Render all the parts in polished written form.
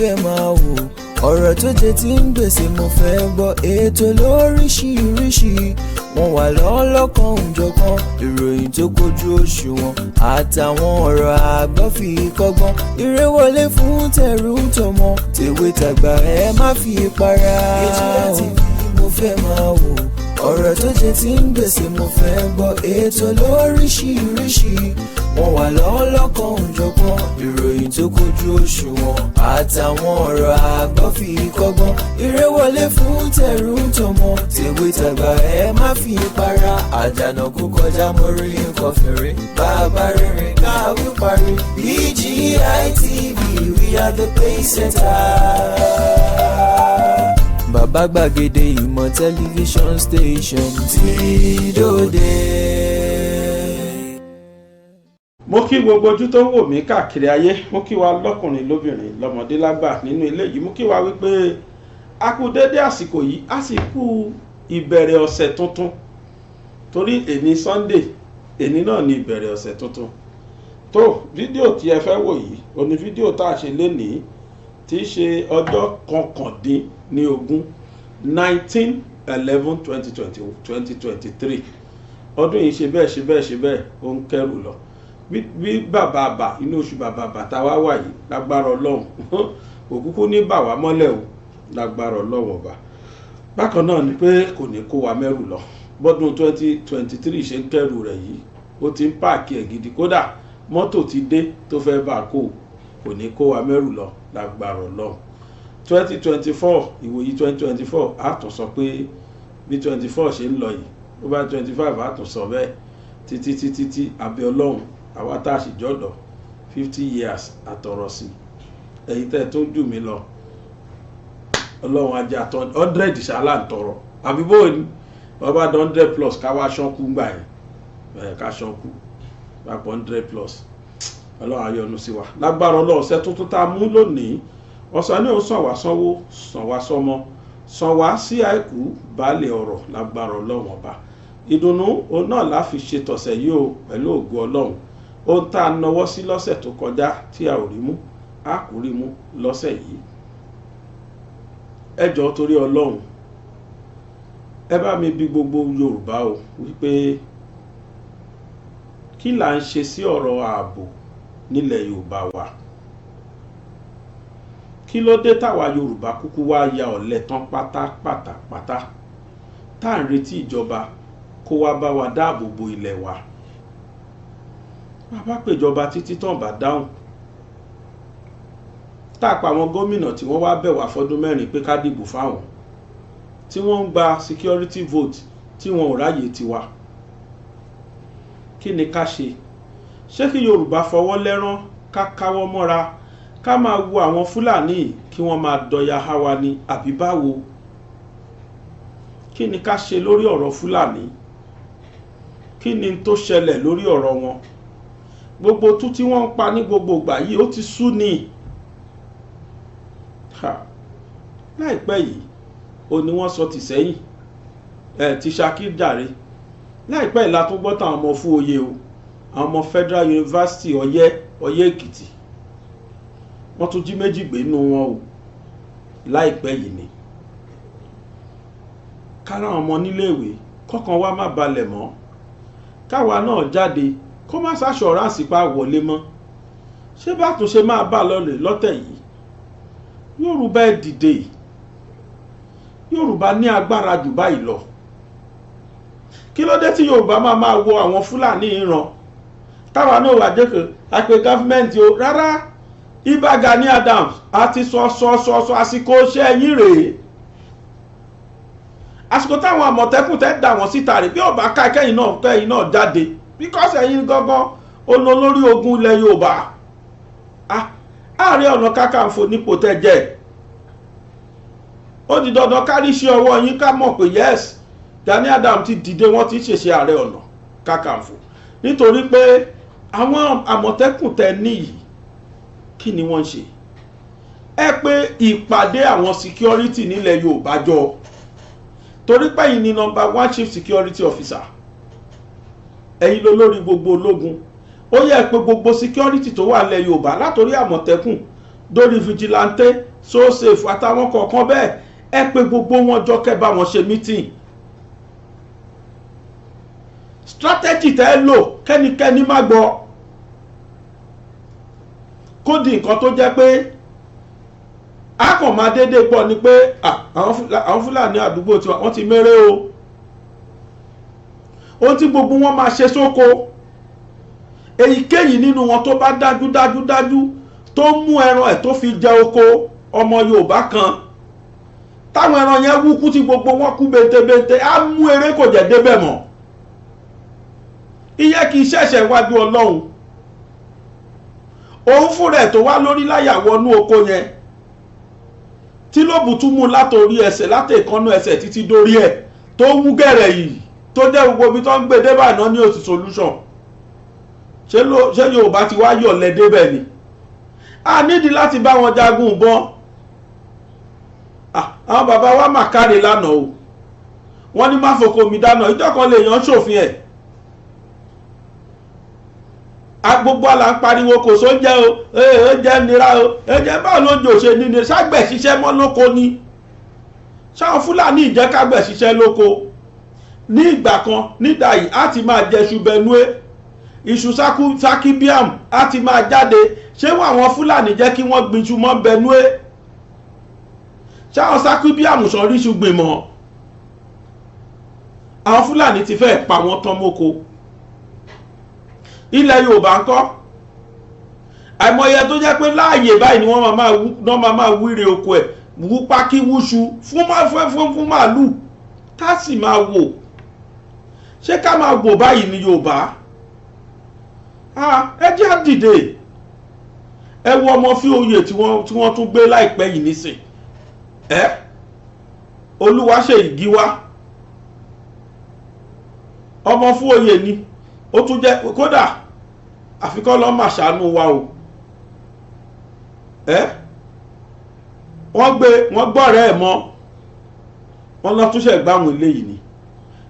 fẹ́ máa wò, ọ̀rọ̀ tó jẹ tí ń gbèsè mo fẹ́ gbọ́, ètò lóríṣiríṣi wọ́n wà lọ́lọ́kan òjọ̀kan, ìròyìn tó kojú òṣùwọ̀n àtàwọn ọ̀rọ̀ àgbọ́ fi kọ́gbọ́n, eré wọlé fún tẹ̀rù tọmọ tèwe tàgbà ẹ má fi para. Ètò TV mo fẹ́ máa wò, ọ̀rọ̀ tó jẹ tí ń gbèsè mo fẹ́ gbọ́, ètò lóríṣiríṣi wọ́n wà lọ́lọ́kan òjọ̀kan, ìròyìn tó kojú òṣùwọ̀n àtàwọn ọ̀rọ̀ àgbọ́ fi kọ́gbọ́n, eré wọlé fún tẹ̀rù tọmọ tèwe tàgbà ẹ má fi para. Àjànàkú kọjá mórí nǹkan fèrè, bàbá rere káwí parí. BGI TV, we are the pace setter. Bàbá gbàgede ìmọ̀ tẹlifíṣọ̀n station tí dòde. Mo kí gbogbo ojú tó ń wò mí káàkiri ayé, mo kí wa lọ́kùnrin lóbìnrin lọ́mọdé lágbà nínú ilé yìí, mo kí wa wípé a kú dédé àsìkò yìí, a sì kú ìbẹ̀rẹ̀ ọ̀sẹ̀ tuntun, torí èní Sunday, èní náà ni ìbẹ̀rẹ̀ ọ̀sẹ̀ tuntun. Tó fídíò tí ẹ fẹ́ wò yìí, ó ní fídíò tá a ṣe lénìí tí í ṣe ọjọ́ 19 19/11/2023. Ọdún yìí ṣe bẹ́ẹ̀ ó ń kẹ́rù lọ. Bí bàbá inú oṣù bàbá tá wá wà yìí lágbára Ọlọ́run òkúkú ní bà wá mọ́lẹ̀ o lágbára Ọlọ́run ọba. Bákan náà ni pé kò ní kó wa mẹ́rù lọ. Bọ́dún 2023 ṣe ń kẹ́rù rẹ̀ yìí ó ti ń páàkì ẹ̀ gidi, kódà mọ́tò ti dé tó fẹ́ bá kó kò ní kó wa mẹ́rù lọ lágbára Ọlọ́run. 2024 ìwòyí 2024 a tún sọ pé bí 24 ṣe ń lọ yìí ó bá 25 a tún sọ bẹ́ẹ̀ títí abẹ́ Ọlọ́run àwa tá a sì jọ́dọ̀ 50 years àtọ̀rọ̀ sí ẹ̀yin tẹ́ tó ń jù mí lọ Ọlọ́run ajá 100 ṣáálà ń tọrọ àbí bó ni bàbá 100 plus ká wá ṣánkú gbà yẹn ká ṣánkú papọ̀ 100 plus Ọlọ́run ayọ́nu sí wa lágbára Ọlọ́run ṣẹ́ tuntun tá a mú lónìí ọ̀sán ní ó sàn wá sanwó sàn wá sọmọ sàn wá sí àìkú baálé ọ̀rọ̀ lágbára Ọlọ́run ọba. Ìdùnnú òun náà la fi ṣe tọ̀sẹ̀ yìí o pẹ̀lú ògo Ọlọ́run. Ohun tá a nawọ́ sí lọ́sẹ̀ tó kọjá tí a ò rí mú a kò rí mú lọ́sẹ̀ yìí. Ẹ jọ̀ọ́ torí Ọlọ́run ẹ bá mi bi gbogbo Yorùbá o wípé kí là ń ṣe sí ọ̀rọ̀ ààbò nílẹ̀ Yorùbá wa. Kí ló dé táwa Yorùbá kúkú wá ya ọ̀lẹ tán pátápátá tá à ń retí ìjọba kó wá bá wa dáàbò bo ilẹ̀ wa. Bàbá péjọba títí tán bá dáhùn táàpá àwọn gómìnà tí wọ́n wá bẹ̀ wá fọ́dún mẹ́rin pé ká dìbò fáwọn tí wọ́n ń gba security vote tí wọn ò ráyè tiwa. Kí ni ká ṣe? Ṣé kí Yorùbá fọwọ́ lẹ́rán ká káwọ́ mọ́ra ká máa wo àwọn Fúlàní kí wọ́n máa dọ̀yà ha wa ni àbí báwo? Kí ni ká ṣe lórí ọ̀rọ̀ Fúlàní? Kí ni tó ṣẹlẹ̀ lórí ọ̀rọ̀ wọn? Gbogbo tú tí wọ́n ń pa ní gbogbo ìgbà yìí ó ti sú ni. Láìpẹ́ yìí ó ní wọ́n sọ ti sẹ́yìn ti Ṣakí jàre. Láìpẹ́ ìlà tó gbọ́ táwọn ọmọ fún oyè o àwọn ọmọ Federal University Ọ̀yẹ́ Èkìtì wọ́n tún jí méjì gbé nínú wọn o láìpẹ́ yìí ni. Kára ọmọ níléèwé kọ́kàn wá má balẹ̀ mọ́, káwa náà jáde kó má ṣàṣọ̀ránsì pa wọlé mọ́. Ṣé bá tún ṣe máa bá lọ́lẹ̀ lọ́tẹ̀ yìí? Yorùbá ẹ dìde, Yorùbá ní agbára jù báyìí lọ. Kí ló dé tí Yorùbá máa wo àwọn Fúlàní ìran táwa náà wà jẹ́ pé àpè gọ́fìmẹ̀ntì o rárá. Ìbà Gani Adams àti sọ àsìkò iṣẹ́ yín rèé. Àsìkò táwọn Àmọ̀tẹ́kùn tẹ́ dà wọ́n síta rè bí ọba ká kẹ́yìn náà jáde because ẹ̀yin gangan olórí ogun ilẹ̀ Yorùbá. Ààrẹ Ọ̀nà Kakanfò nípò tẹ́ jẹ́. Ó di dandan kárí iṣẹ́ ọwọ́ yín ká mọ̀ pé yes Gani Adams ti dìde wọ́n ti ṣèṣe Ààrẹ Ọ̀nà Kakanfò nítorí pé àwọn Àmọ̀tẹ́kùn tẹ́ níyì kí ni wọ́n ṣe? Ẹ pé ìpàdé àwọn security nílẹ̀ Yorùbá jọ torí pé ẹ̀yin ni #1 chief security officer, ẹ̀yin ló lórí gbogbo ológun. Ó yẹ pé gbogbo security tó wà nílẹ̀ Yorùbá látòrí Àmọ̀tẹ́kùn dórí vigilante so safe àtàwọn kọ̀ọ̀kan bẹ́ẹ̀ ẹ pé gbogbo wọn jọ kẹ́ bá wọn ṣe meeting strategy tẹ́ ẹ lò kẹ́nikẹ́ni má gbọ́ kó di nǹkan tó jẹ́ pé a kàn máa dédé gbọ́ ni pé àwọn Fúlàní àdúgbò tí wọ́n ti méré o ohun tí gbogbo wọn máa ṣe sóko èyíkéyìí nínú wọn tó bá dájú tó mú ẹran ẹ̀ tó fi jẹ oko ọmọ Yorùbá kan táwọn ẹran yẹn wúkú tí gbogbo wọn kú bẹ́ntẹ́bẹ́ntẹ́ á mú eré kò jẹ́ débẹ̀ mọ́ iye kì í ṣẹ̀ṣẹ̀ wájú Ọlọ́run òun fúnra ẹ̀ tó wá lórí láyà wọnú oko yẹn tí ló bù tún mú látòrí ẹsẹ̀ láti ìkànnú ẹsẹ̀ títí dórí ẹ̀ tó wú gẹ̀rẹ̀ yìí tó jẹ́ gbogbo ibi tó ń gbé débà náà ní òsì solution ṣé Yorùbá ti wá yọ̀lẹ̀ débẹ̀ ni a nídìí láti bá wọn jagun ìbọn àwọn bàbá wa mà káre lánàá o wọ́n ní má fòkò mi dáná ìjọkan lè yàn ṣòfin ẹ̀ gbogbo àlà ń pariwo kò sóúnjẹ o oúnjẹ nira o oúnjẹ báwo ló ń jò ṣe nílé ságbẹ̀ ṣiṣẹ́ mọ́ lóko ni sáwọn Fúlàní ìjẹ́kágbẹ̀ ṣiṣẹ́ lóko ní ìgbà kan nídà yìí á ti máa jẹ iṣu benue iṣu sakibiam á ti máa jáde ṣé wọn àwọn Fúlàní jẹ́ kí wọ́n gbin iṣu mọ́ benue sáwọn sakibiam sọ rí iṣu gbìn mọ́ àwọn Fúlàní ti fẹ́ pa wọ́n tán mọ́ko ilẹ̀ Yorùbá ńkọ́ àìmọye tó jẹ́ pé láàyè báyìí ni wọ́n máa wíre oko ẹ̀ wú pákí wúṣu fún màálù ká sì máa wò ṣé ká máa wò báyìí ní Yorùbá ẹ jẹ́ á dìde ẹ wo ọmọ fí oyè tí wọ́n tún gbé láìpẹ́ yìí nísìn Olúwaṣèyí Gíwá ọmọ fún oyè ni ó tún jẹ́ kódà àfikọ́ lọ́ máa ṣàánú wa o wọ́n gbọ́rẹ̀ ẹ̀ mọ́ wọ́n lọ túnṣe gbáwọn eléyìí ni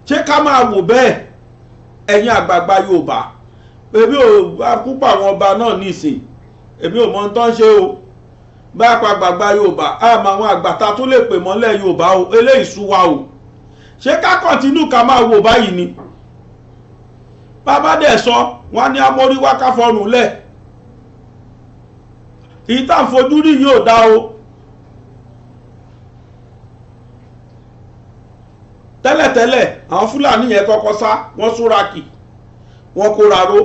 ṣé ká máa wò bẹ́ẹ̀ ẹ̀yin àgbààgbà Yorùbá èmi ò bá púpọ̀ àwọn ọba náà nísìn èmi ò mọ ohun tó ń ṣe o bá pa àgbààgbà Yorùbá àmọ́ àwọn àgbàtà tó lè pè mọ́lẹ̀ Yorùbá o eléyìí sú wa o ṣé ká kọ̀ntínú ká máa wò báyìí ni bàbá dẹ̀ sọ wọ́n ní amórí wákà fọrùn lẹ̀ ìta fojú rí yóò dá o tẹ́lẹ̀tẹ́lẹ̀ àwọn Fúlàní yẹn kọ́kọ́ sá wọ́n súnrakì wọ́n kóra ró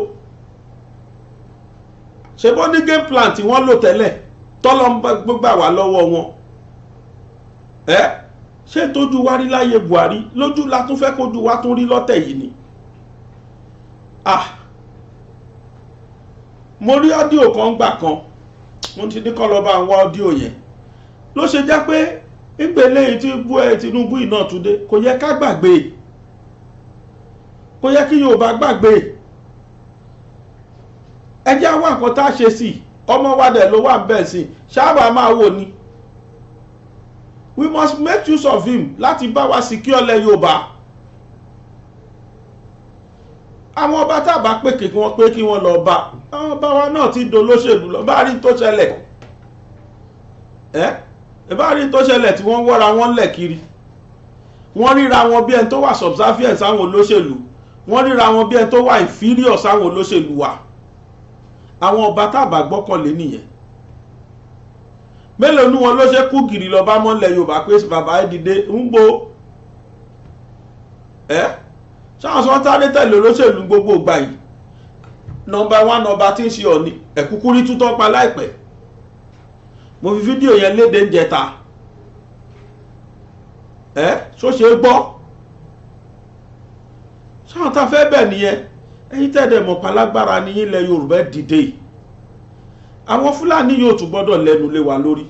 ṣe bọ́ ní game plan tí wọ́n lò tẹ́lẹ̀ tọ́lọ́ ń gbà wá lọ́wọ́ wọn ṣé tójú wá rí láyé Buhari lójú la tún fẹ́ kójú wá tún rí lọ́tẹ̀ yìí ni mo rí ọ́díò kan gbà kan mo ti ní kọ́ lọ bá ń wá ọ́díò yẹn ló ṣe jẹ́ pé ìgbélé tí Tinubu iná túnde kò yẹ ká gbàgbé kò yẹ kí Yorùbá gbàgbé ẹjẹ́ àwọn nǹkan tá a ṣe sí ọmọ wa dẹ̀ ló wà ń bẹ̀ sí ṣáàbà máa wò ni we must make use of him láti bá wa secure lẹ̀ Yorùbá àwọn ọba tàbá pé kí wọ́n lọ bá àwọn ọba wa náà ti dolóṣèlú lọ bá rí tó ṣẹlẹ̀ bá rí tó ṣẹlẹ̀ tí wọ́n wọ́ra wọn lẹ̀ kiri wọ́n ríra wọn bí ẹni tó wà subservient sáwọn olóṣèlú wọ́n ríra wọn bí ẹni tó wà inferior sáwọn olóṣèlú wa àwọn ọba tàbá gbọ́kànlé nìyẹn mélòó ní wọn ló ṣe kú gìrì lọ bá mọ́lẹ̀ Yorùbá pé bàbá ẹ dìde ń bo ṣáwọn sọ táré tẹ̀lé olóṣèlú gbogbo ìgbà yìí nọmba 1 nọmba tí ń ṣe Ọ̀ọ̀ni ẹ̀kúkú rí tútọ́ pa láìpẹ́ mo fi fídíò yẹn léde ń jẹta ṣó ṣe gbọ́ ṣáwọn tá fẹ́ bẹ̀ nìyẹn ẹ̀yin tẹ́ẹ̀dẹ̀ mọ̀ palágbára ní ilẹ̀ Yorùbá dìde àwọn Fúlàní yóò tún gbọ́dọ̀ lẹ́nu lé wa lórí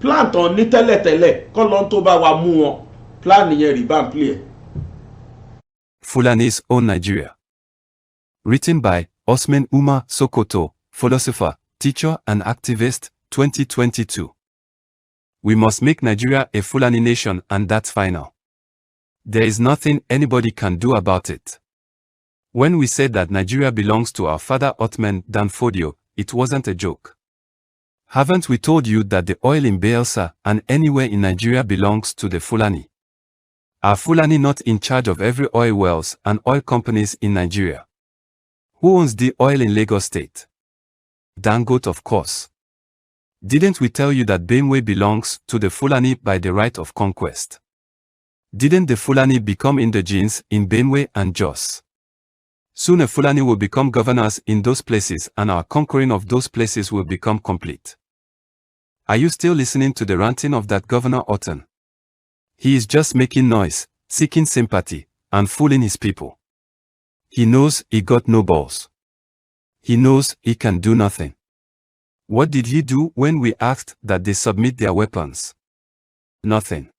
plan tán ní tẹ́lẹ̀tẹ́lẹ̀ kọ́ lọ́n tó bá wa mú wọn plan yẹn rí bá ń play ẹ̀. Fulani's Own Nigeria. Written by Osman Umar Sokoto, philosopher, teacher and activist, 2022. We must make Nigeria a Fulani nation and that's final. There is nothing anybody can do about it. When we said that Nigeria belongs to our father Othman Dan Fodio, it wasn't a joke. Haven't we told you that the oil in Bayelsa and anywhere in Nigeria belongs to the Fulani? Are Fulani not in charge of every oil wells and oil companies in Nigeria? Who owns the oil in Lagos State? Dangote, of course. Didn't we tell you that Benue belongs to the Fulani by the right of conquest? Didn't the Fulani become indigenes in Benue and Jos? Soon a Fulani will become governors in those places and our conquering of those places will become complete. Are you still listening to the ranting of that Governor Orton? He is just making noise, seeking sympathy, and fooling his people. He knows he got no balls. He knows he can do nothing. What did he do when we asked that they submit their weapons? Nothing.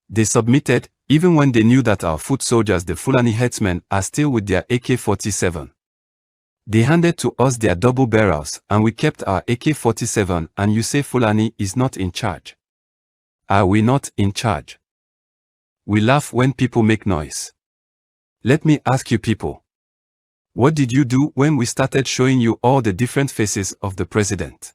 They submitted, even when they knew that our foot soldiers, the Fulani headsmen, are still with their AK-47. They handed to us their double barrels and we kept our AK-47 and you say Fulani is not in charge. Are we not in charge? We laugh when people make noise. Let me ask you people. What did you do when we started showing you all the different faces of the president?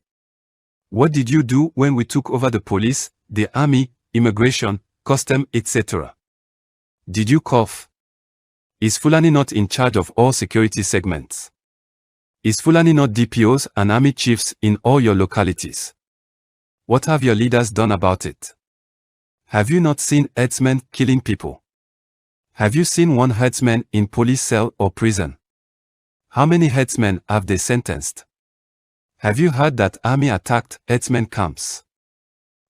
What did you do when we took over the police, the army, immigration, custom, etc.? Did you cough? Is Fulani not in charge of all security segments? Is Fulani not DPOs and army chiefs in all your localities? What have your leaders done about it? Have you not seen herdsmen killing people? Have you seen one herdsman in police cell or prison? How many herdsmen have they sentenced? Have you heard that army attacked herdsmen camps?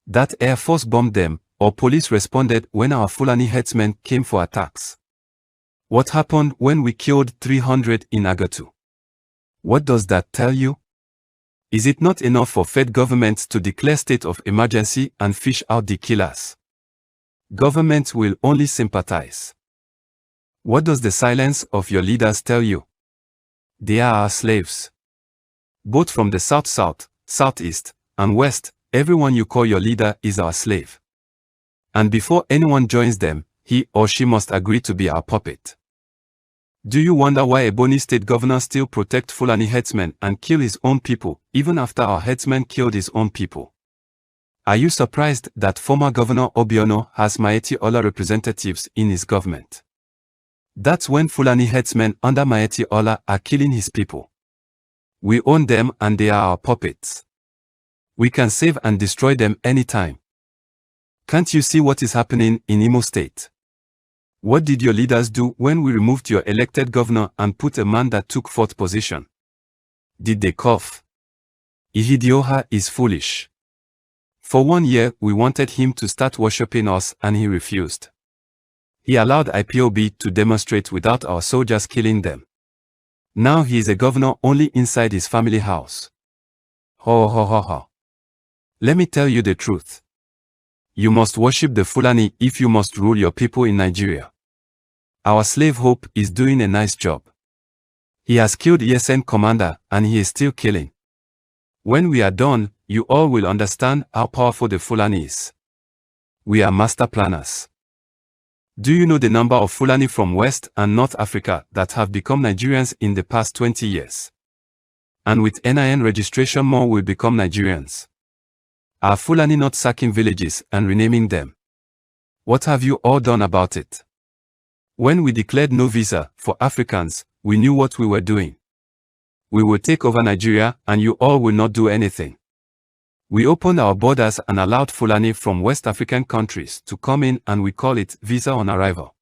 That Air Force bombed them, or police responded when our Fulani herdsmen came for attacks? What happened when we killed 300 in Agatu? What does that tell you? Is it not enough for Fed governments to declare state of emergency and fish out the killers? Governments will only sympathize. What does the silence of your leaders tell you? They are our slaves. Both from the south-south, southeast, and west, everyone you call your leader is our slave. And before anyone joins them, he or she must agree to be our puppet. Do you wonder why a Ebonyi state governor still protects Fulani headsmen and kill his own people, even after our headsman killed his own people? Are you surprised that former Governor Obiano has Maeti Ola representatives in his government? That's when Fulani headsmen under Maeti Ola are killing his people. We own them and they are our puppets. We can save and destroy them anytime. Can't you see what is happening in Imo State? What did your leaders do when we removed your elected governor and put a man that took fourth position? Did they cough? Ihidioha is foolish. For 1 year we wanted him to start worshipping us and he refused. He allowed IPOB to demonstrate without our soldiers killing them. Now he is a governor only inside his family house. Ho ho ho ho. Let me tell you the truth. You must worship the Fulani if you must rule your people in Nigeria. Our slave Hope is doing a nice job. He has killed ESN commander and he is still killing. When we are done, you all will understand how powerful the Fulani is. We are master planners. Do you know the number of Fulani from West and North Africa that have become Nigerians in the past 20 years? And with NIN registration more will become Nigerians. Are Fulani not sacking villages and renaming them? What have you all done about it? When we declared no visa for Africans, we knew what we were doing. We will take over Nigeria and you all will not do anything. We opened our borders and allowed Fulani from West African countries to come in and we call it visa on arrival.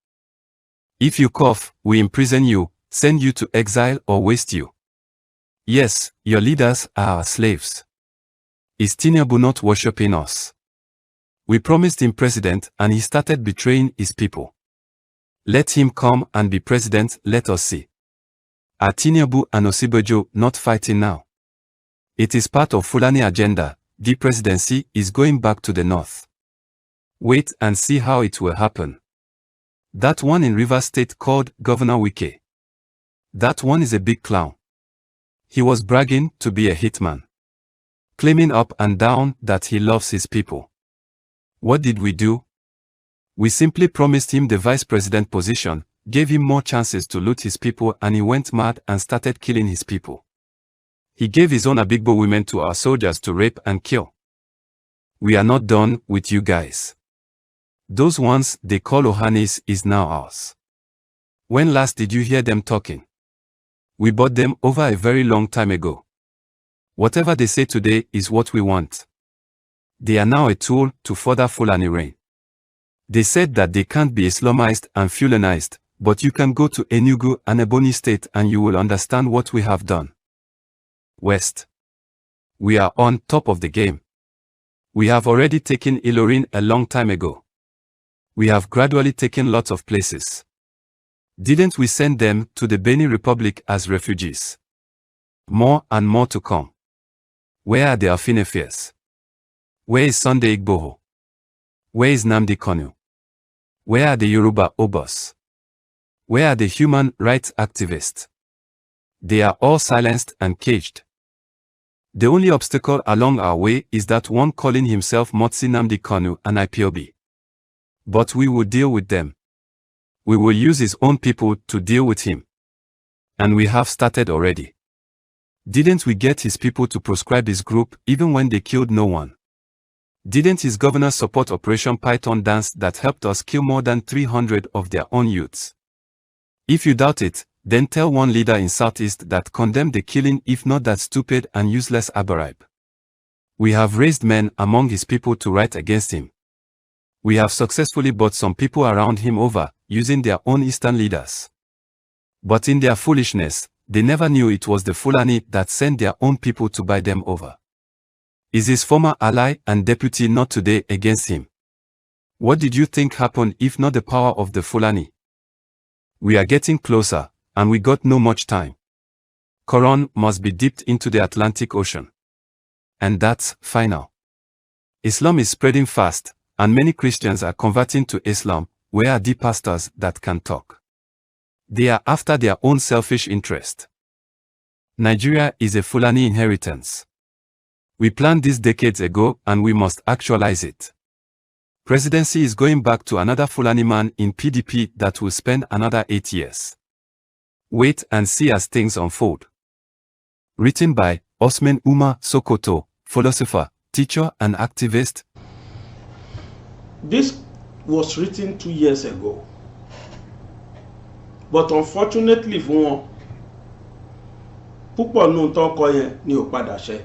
If you cough, we imprison you, send you to exile or waste you. Yes, your leaders are our slaves. Is Tinubu not worshipping us? We promised him president and he started betraying his people. Let him come and be president, let us see. Are Tinubu and Osibajo not fighting now? It is part of Fulani agenda. The presidency is going back to the north. Wait and see how it will happen. That one in Rivers State called Governor Wike. That one is a big clown. He was bragging to be a hitman, claiming up and down that he loves his people. What did we do? We simply promised him the vice president position, gave him more chances to loot his people and he went mad and started killing his people. He gave his own Abigbo women to our soldiers to rape and kill. We are not done with you guys. Those ones they call Ohanis is now ours. When last did you hear them talking? We bought them over a very long time ago. Whatever they say today is what we want. They are now a tool to further Fulani reign. They said that they can't be Islamized and Fulanized, but you can go to Enugu and Ebonyi State and you will understand what we have done. West. We are on top of the game. We have already taken Ilorin a long time ago. We have gradually taken lots of places. Didn't we send them to the Benin Republic as refugees? More and more to come. Where are the Afinefears? Where is Sunday Igboho? Where is Nnamdi Kanu? Where are the Yoruba Obos? Where are the human rights activists? They are all silenced and caged. The only obstacle along our way is that one calling himself Motsi Nnamdi Kanu and IPOB. But we will deal with them. We will use his own people to deal with him. And we have started already. Didn't we get his people to proscribe his group even when they killed no one? Didn't his governor support Operation Python Dance that helped us kill more than 300 of their own youths? If you doubt it, then tell one leader in Southeast that condemned the killing if not that stupid and useless Abarib. We have raised men among his people to write against him. We have successfully bought some people around him over, using their own Eastern leaders. But in their foolishness, they never knew it was the Fulani that sent their own people to buy them over. Is his former ally and deputy not today against him? What did you think happened if not the power of the Fulani? We are getting closer, and we got no much time. Quran must be dipped into the Atlantic Ocean. And that's final. Islam is spreading fast, and many Christians are converting to Islam. Where are the pastors that can talk? They are after their own selfish interest. Nigeria is a Fulani inheritance. We planned this decades ago and we must actualize it. Presidency is going back to another Fulani man in PDP that will spend another 8 years. Wait and see as things unfold. Written by Osman Umar Sokoto, philosopher, teacher and activist. This was written 2 years ago. But unfortunately fún wọn, púpọ̀ nù tó kọ yẹn ni ò padà ṣẹ.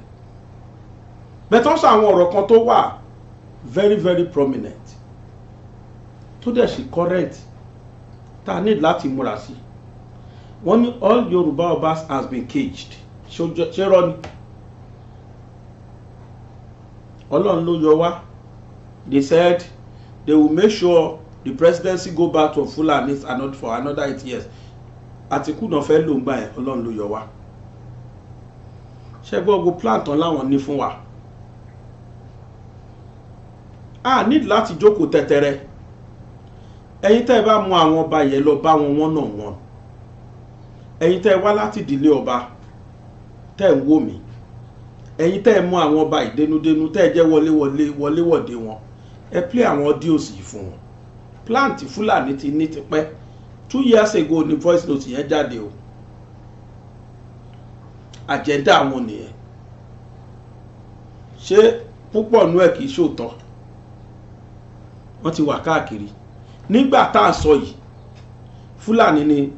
But also àwọn ọ̀rọ̀ kan tó wà very very prominent tó dẹ̀ sì correct tá need láti múra sí. Wọ́n ní all Yoruba Obas has been caged. Ṣé rọ́ ni? Ọlọ́run ló yọ wá. They said they will make sure the presidency go back to Fulani and not for another 8 years. Àtìkù náà fẹ́ lò ń gbà yẹn, Ọlọ́run ló yọ wá. Ṣé gbogbo plan tán láwọn ní fún wa? A need láti jókòó tẹ́tẹ́rẹ́. Ẹ̀yin tẹ́ bá mú àwọn ọba yẹn lọ bá wọn wọ́n náà wọ́n. Ẹ̀yin tẹ́ wá láti ìdílé ọba tẹ́ ń wò mí. Ẹ̀yin tẹ́ mú àwọn ọba ìdénúdénú tẹ́ jẹ́ wọléwọ̀de wọn. Ẹ play àwọn audios yìí fún wọn. Plan tí Fulani ti ní tipẹ́ 2 years ago ni voice note yẹn jáde o. Agenda àwọn nìyẹn. Ṣé púpọ̀ nú ẹ̀ kìí ṣòótọ́? Wọ́n ti wà káàkiri. Nígbà tá à sọ yìí, Fulani ni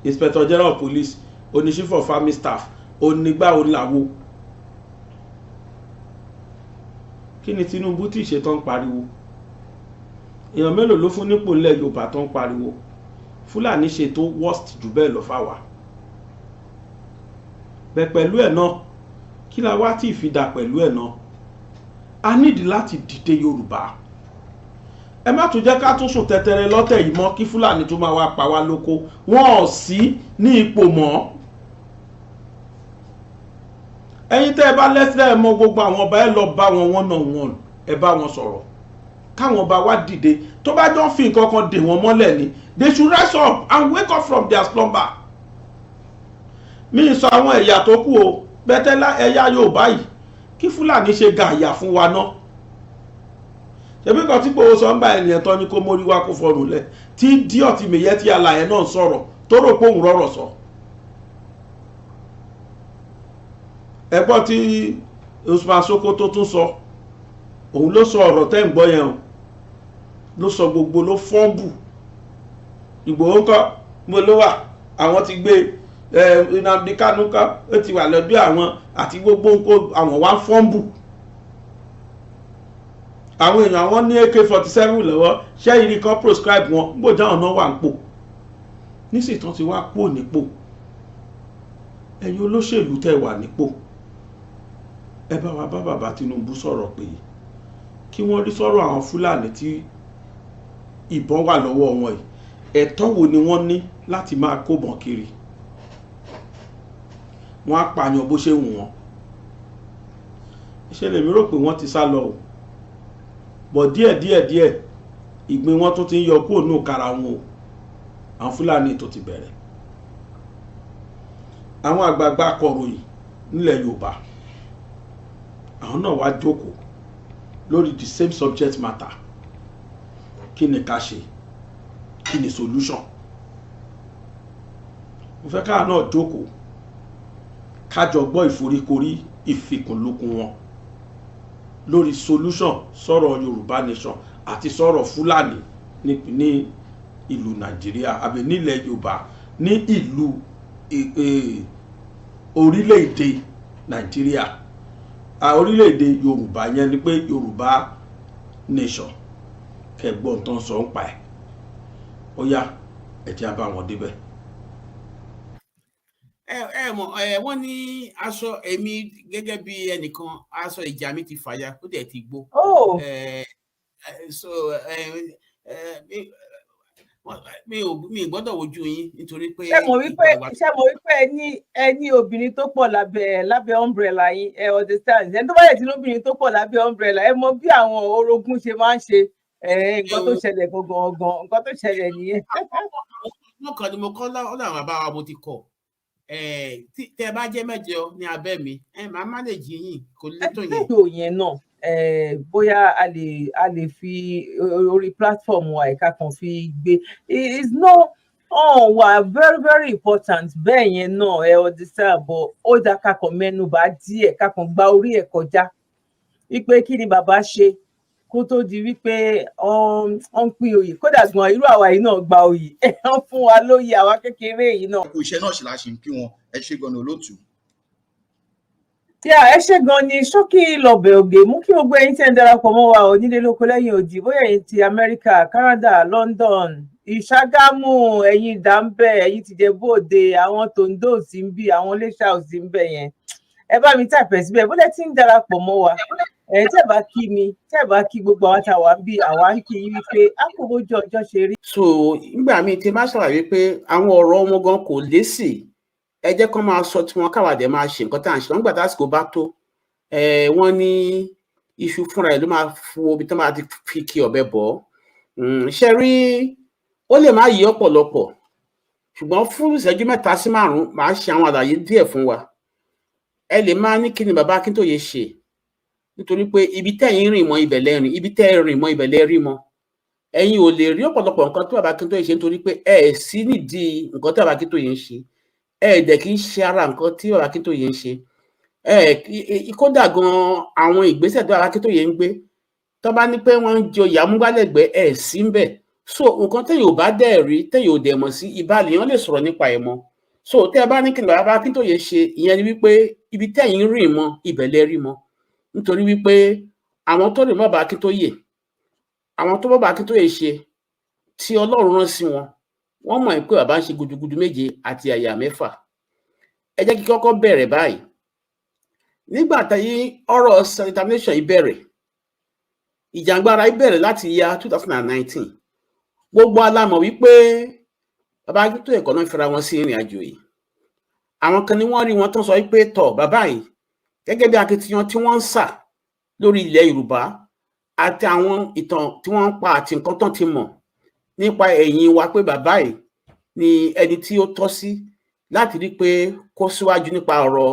Inspector General of Police, oní Chief of Army Staff, onígbà onílàwó. Kí ni Tinubu tí ṣe tán pariwo? Èèyàn mélòó ló fún nípò nílẹ̀ Yorùbá tán pariwo? Fulani ṣe tó worst jù bẹ́ẹ̀ lọ fáwa. Bẹ́ẹ̀ pẹ̀lú ẹ̀ náà, kí la wá tí ìfidà pẹ̀lú ẹ̀ náà? A need láti dìde Yorùbá. Ẹ má tún jẹ́ ká tún sùn tẹ́tẹ́rẹ́ lọ́tẹ̀ yìí mọ́ kí Fulani tún máa wá pa wá lóko. Wọ́n ò sí ní ipò mọ́. Ẹ̀yin tẹ́ ẹ bá lẹ́sẹ̀ ẹ mọ gbogbo àwọn ọba ẹ lọ bá wọn one on one. Ẹ bá wọn sọ̀rọ̀. Káwọn ọba wá dìde. Tó bá jọ fi nǹkan kan dè wọ́n mọ́lẹ̀ ni. They should rise up and wake up from their slumber. Mi sọ àwọn ẹ̀yà tó kù o. Bẹ́tẹ́lá ẹ̀yà Yorùbá yìí. Kí Fulani ṣe gàyà fún wa náà. Ṣebí kan tí Igboho sọ ń bá ènìyàn tán ní kó mórí wá kó fọrùn lẹ̀ tí díọ̀ tí mèyẹ́ tí alàyẹ náà sọ̀rọ̀ tó rò pé òun rọ̀rọ̀ sọ. ẹgbọ́n tí Usman Sokoto tún sọ òun ló sọ ọ̀rọ̀ tẹ́ ń gbọ́ yẹn o ló sọ gbogbo ló fọ́ǹbù Ìgbòho ńkọ́ mo ló wà àwọn ti gbé Nnamdi Kanu ńkọ́ ó ti wà lọ́dọ̀ àwọn àti gbogbo nǹkan àwọn wá fọ́ǹbù àwọn èèyàn àwọn ní AK-47 lọ́wọ́ ṣẹ́yìn ní kan proscribe wọn gbòjá ọ̀nà wà ń pò nísìsiyìí tán ti wá pò nípò ẹ̀yin olóṣèlú tẹ́ wà nípò ẹ bá wa bá bàbá Tinubu sọ̀rọ̀ pé kí wọ́n rí sọ̀rọ̀ àwọn Fúlàní tí ìbọn wà lọ́wọ́ wọn yìí ẹ̀tọ́ wo ni wọ́n ní láti máa kóbọn kiri wọ́n á pààyàn bó ṣe wù wọ́n ìṣẹ̀lẹ̀ mi rò pé wọ́n ti sá lọ o bọ̀ díẹ̀ ìgbín wọn tó ti ń yọ kúrò ní òkara wọn o àwọn Fúlàní tó ti bẹ̀rẹ̀ àwọn àgbààgbà akọ̀ròyìn nílẹ̀ Yorùbá àwọn náà wá jókòó lórí the same subject matter kí ni ká ṣe kí ni solution mo fẹ́ káà náà jókòó kájọ gbọ́ ìforíkorí ìfikùnlukùn wọn lórí solution sọ̀rọ̀ Yorùbá nation àti sọ̀rọ̀ Fúlàní ní ìlú Nàìjíríà àbí nílẹ̀ Yorùbá ní ìlú orílẹ̀-èdè Nàìjíríà orílẹ̀-èdè Yorùbá yẹn ni pé Yorùbá nation kẹgbọ́n tó ń sọ ń pa ẹ̀ ó yá ẹ̀jẹ̀ bá wọn débẹ̀. Wọ́n ní aṣọ èmi gẹ́gẹ́ bí ẹnìkan aṣọ ìjà mi ti fàya ó dẹ̀ ti gbó. Mi gbọ́dọ̀ wojú yín nítorí pé. ṣé mo wípé ẹ ní obìnrin tó pọ̀ lábẹ́ umbrella yín ẹ understand ẹni tó bá yẹ ti lóbìnrin tó pọ̀ lábẹ́ umbrella ẹ mọ bí àwọn orogún ṣe máa ń ṣe nǹkan tó ṣẹlẹ̀ gangan nǹkan tó ṣẹlẹ̀ nìyẹn. mo kàn ní mo kọ́ ọ́ làwọn bàbá wa mo ti kọ̀ tẹ́ bá jẹ́ mẹ́jọ ní abẹ́ mi màá manage yín kò lè tó yẹn. ẹgbẹ́ yẹn náà bóyá a lè fi orí platform wa ẹ̀ka kan fi gbé is no wà very very important bẹ́ẹ̀ yẹn náà ẹ understand but ó dá kakàn mẹ́nu bà díẹ̀ kakàn gba orí ẹ̀ kọjá wípé kí ni bàbá ṣe kó tó di wípé wọ́n ń pín oyè kódà gan irú àwa yìí náà gba oyè wọ́n fún wa lóyè àwa kékeré yìí náà. kò iṣẹ́ náà ṣe la ṣe ń kí wọn ẹ ṣe gan-an olóòtú. ẹ ṣe gan ni ṣókí lọbẹ ògè mú kí gbogbo ẹ̀yin tẹ́ ń darapọ̀ mọ́ wa onílé lóko lẹ́yìn odi bóyá ẹ̀yin ti Amẹ́ríkà, Canada, London, Ìṣàgámù, ẹ̀yin Dàmbẹ, ẹ̀yin ti Jẹ̀bú-Òde, àwọn Tondo sí ń bí àwọn Iléṣà sí ń bẹ yẹn ẹ bá mi tàpẹ síbẹ̀ bóyá tí ń darapọ̀ mọ́ wa tẹ́ bá kí mi tẹ́ bá kí gbogbo àwọn táwa ń bí àwa ń kí yín wípé àkóbójú ọjọ́ ṣe rí. so nígbà míì tí má ṣàlàyé pé àwọn ọ̀rọ̀ wọn gan kò lésì ẹ jẹ́ kó máa sọ tí wọn káwàdé máa ṣe nǹkan tá à ń ṣe nígbà tásìkò bá tó wọ́n ní iṣu fúnra ẹ̀ ló máa fún omi tó máa ti fi kí ọ̀bẹ bọ̀ ṣe rí ó lè má yí ọ̀pọ̀lọpọ̀ ṣùgbọ́n fún ìṣẹ́jú 3 sí 5 máa ṣe àwọn àlàyé díẹ̀ fún wa ẹ lè máa ní kí ni bàbá Akíntóyè ṣe nítorí pé ibi tẹ́yìn rìn mọ́ ibẹ̀ lẹ́rìn ibi tẹ́ rìn mọ́ ibẹ̀ lẹ́rí mọ́ ẹ̀yin ò lè rí ọ̀pọ̀lọpọ̀ nǹkan tí bàbá Akíntóyè ṣe nítorí pé ẹ sí nídìí nǹkan tí bàbá Akíntóyè ń ṣe dẹ̀ kì í ṣe ara nǹkan tí bàbá Akíntóyè ń ṣe kódà gan àwọn ìgbésẹ̀ tí bàbá Akíntóyè ń gbé tó bá ní pé wọ́n ń joyè amúgbálẹ́gbẹ̀ẹ́ sí ń bẹ̀ so nǹkan tẹ́yìn ò bá dẹ̀ rí tẹ́yìn ò dẹ̀ mọ̀ sí ìbálẹ̀ yẹn lè sọ̀rọ̀ nípa ẹ̀ mọ́ so tẹ́ ẹ bá ní kí ni bàbá Akíntóyè ṣe ìyẹn ni wípé ibi tẹ́yìn rìn mọ́ ibẹ̀ lẹ rí mọ́ nítorí wípé àwọn tó rìn mọ́ bàbá Akíntóyè àwọn tó bàbá Akíntóyè ṣe tí Ọlọ́run rán sí wọn wọ́n mọ̀ pé bàbá ń ṣe gudugudu 7 àti àyà 6 ẹ jẹ́ kí kọ́kọ́ bẹ̀rẹ̀ báyìí nígbà tí ọ̀rọ̀ self-determination yìí bẹ̀rẹ̀ ìjàngbara yìí bẹ̀rẹ̀ láti ya 2019 gbogbo alámọ̀ wípé bàbá Akíntóyè kọ́ náà fẹ́ra wọn sí ìrìn àjò yìí àwọn kan ni wọ́n rí wọn tán sọ wípé tọ̀ bàbá yìí gẹ́gẹ́ bí akitiyan tí wọ́n ń sà lórí ilẹ̀ Yorùbá àti àwọn ìtàn tí wọ́n ń pa àti nǹkan tán ti mọ̀ nípa ẹ̀yìn wa pé bàbá yìí ni ẹni tí ó tọ́ sí láti rí pé kó síwájú nípa ọ̀rọ̀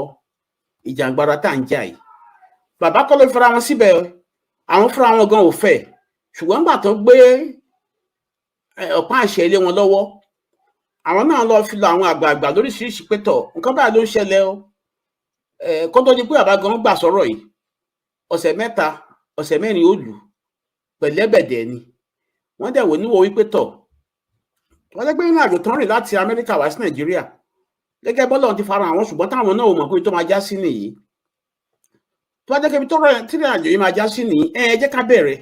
ìjàngbara tá à ń jà yìí bàbá kọ́ ló fẹ́ra wọn síbẹ̀ àwọn fúnra wọn gan ò fẹ́ ṣùgbọ́n nígbà tó gbé ọ̀pá àṣẹ ilé wọn lọ́wọ́ àwọn náà lọ fi lọ àwọn àgbààgbà lóríṣiríṣi pé tọ̀ nǹkan báyìí ló ń ṣẹlẹ̀ o kó tó di pé bàbá gan gbà sọ̀rọ̀ yìí ọ̀sẹ̀ mẹ́ta ọ̀sẹ̀ mẹ́rin ó lù pẹ̀lẹ́bẹ̀dẹ̀ ni wọ́n dẹ̀ wò níwò wípé tọ̀ wọ́n lẹ́gbẹ́ ìrìn àjò tán rìn láti Amẹ́ríkà wá sí Nàìjíríà gẹ́gẹ́ bọ́lá ti fara àwọn ṣùgbọ́n táwọn náà ò mọ̀ pé tó máa já sí nìyí tó bá jẹ́ kí ibi tó rẹ̀ tí ìrìn àjò yìí máa já sí nìyí ẹ jẹ́ ká bẹ̀rẹ̀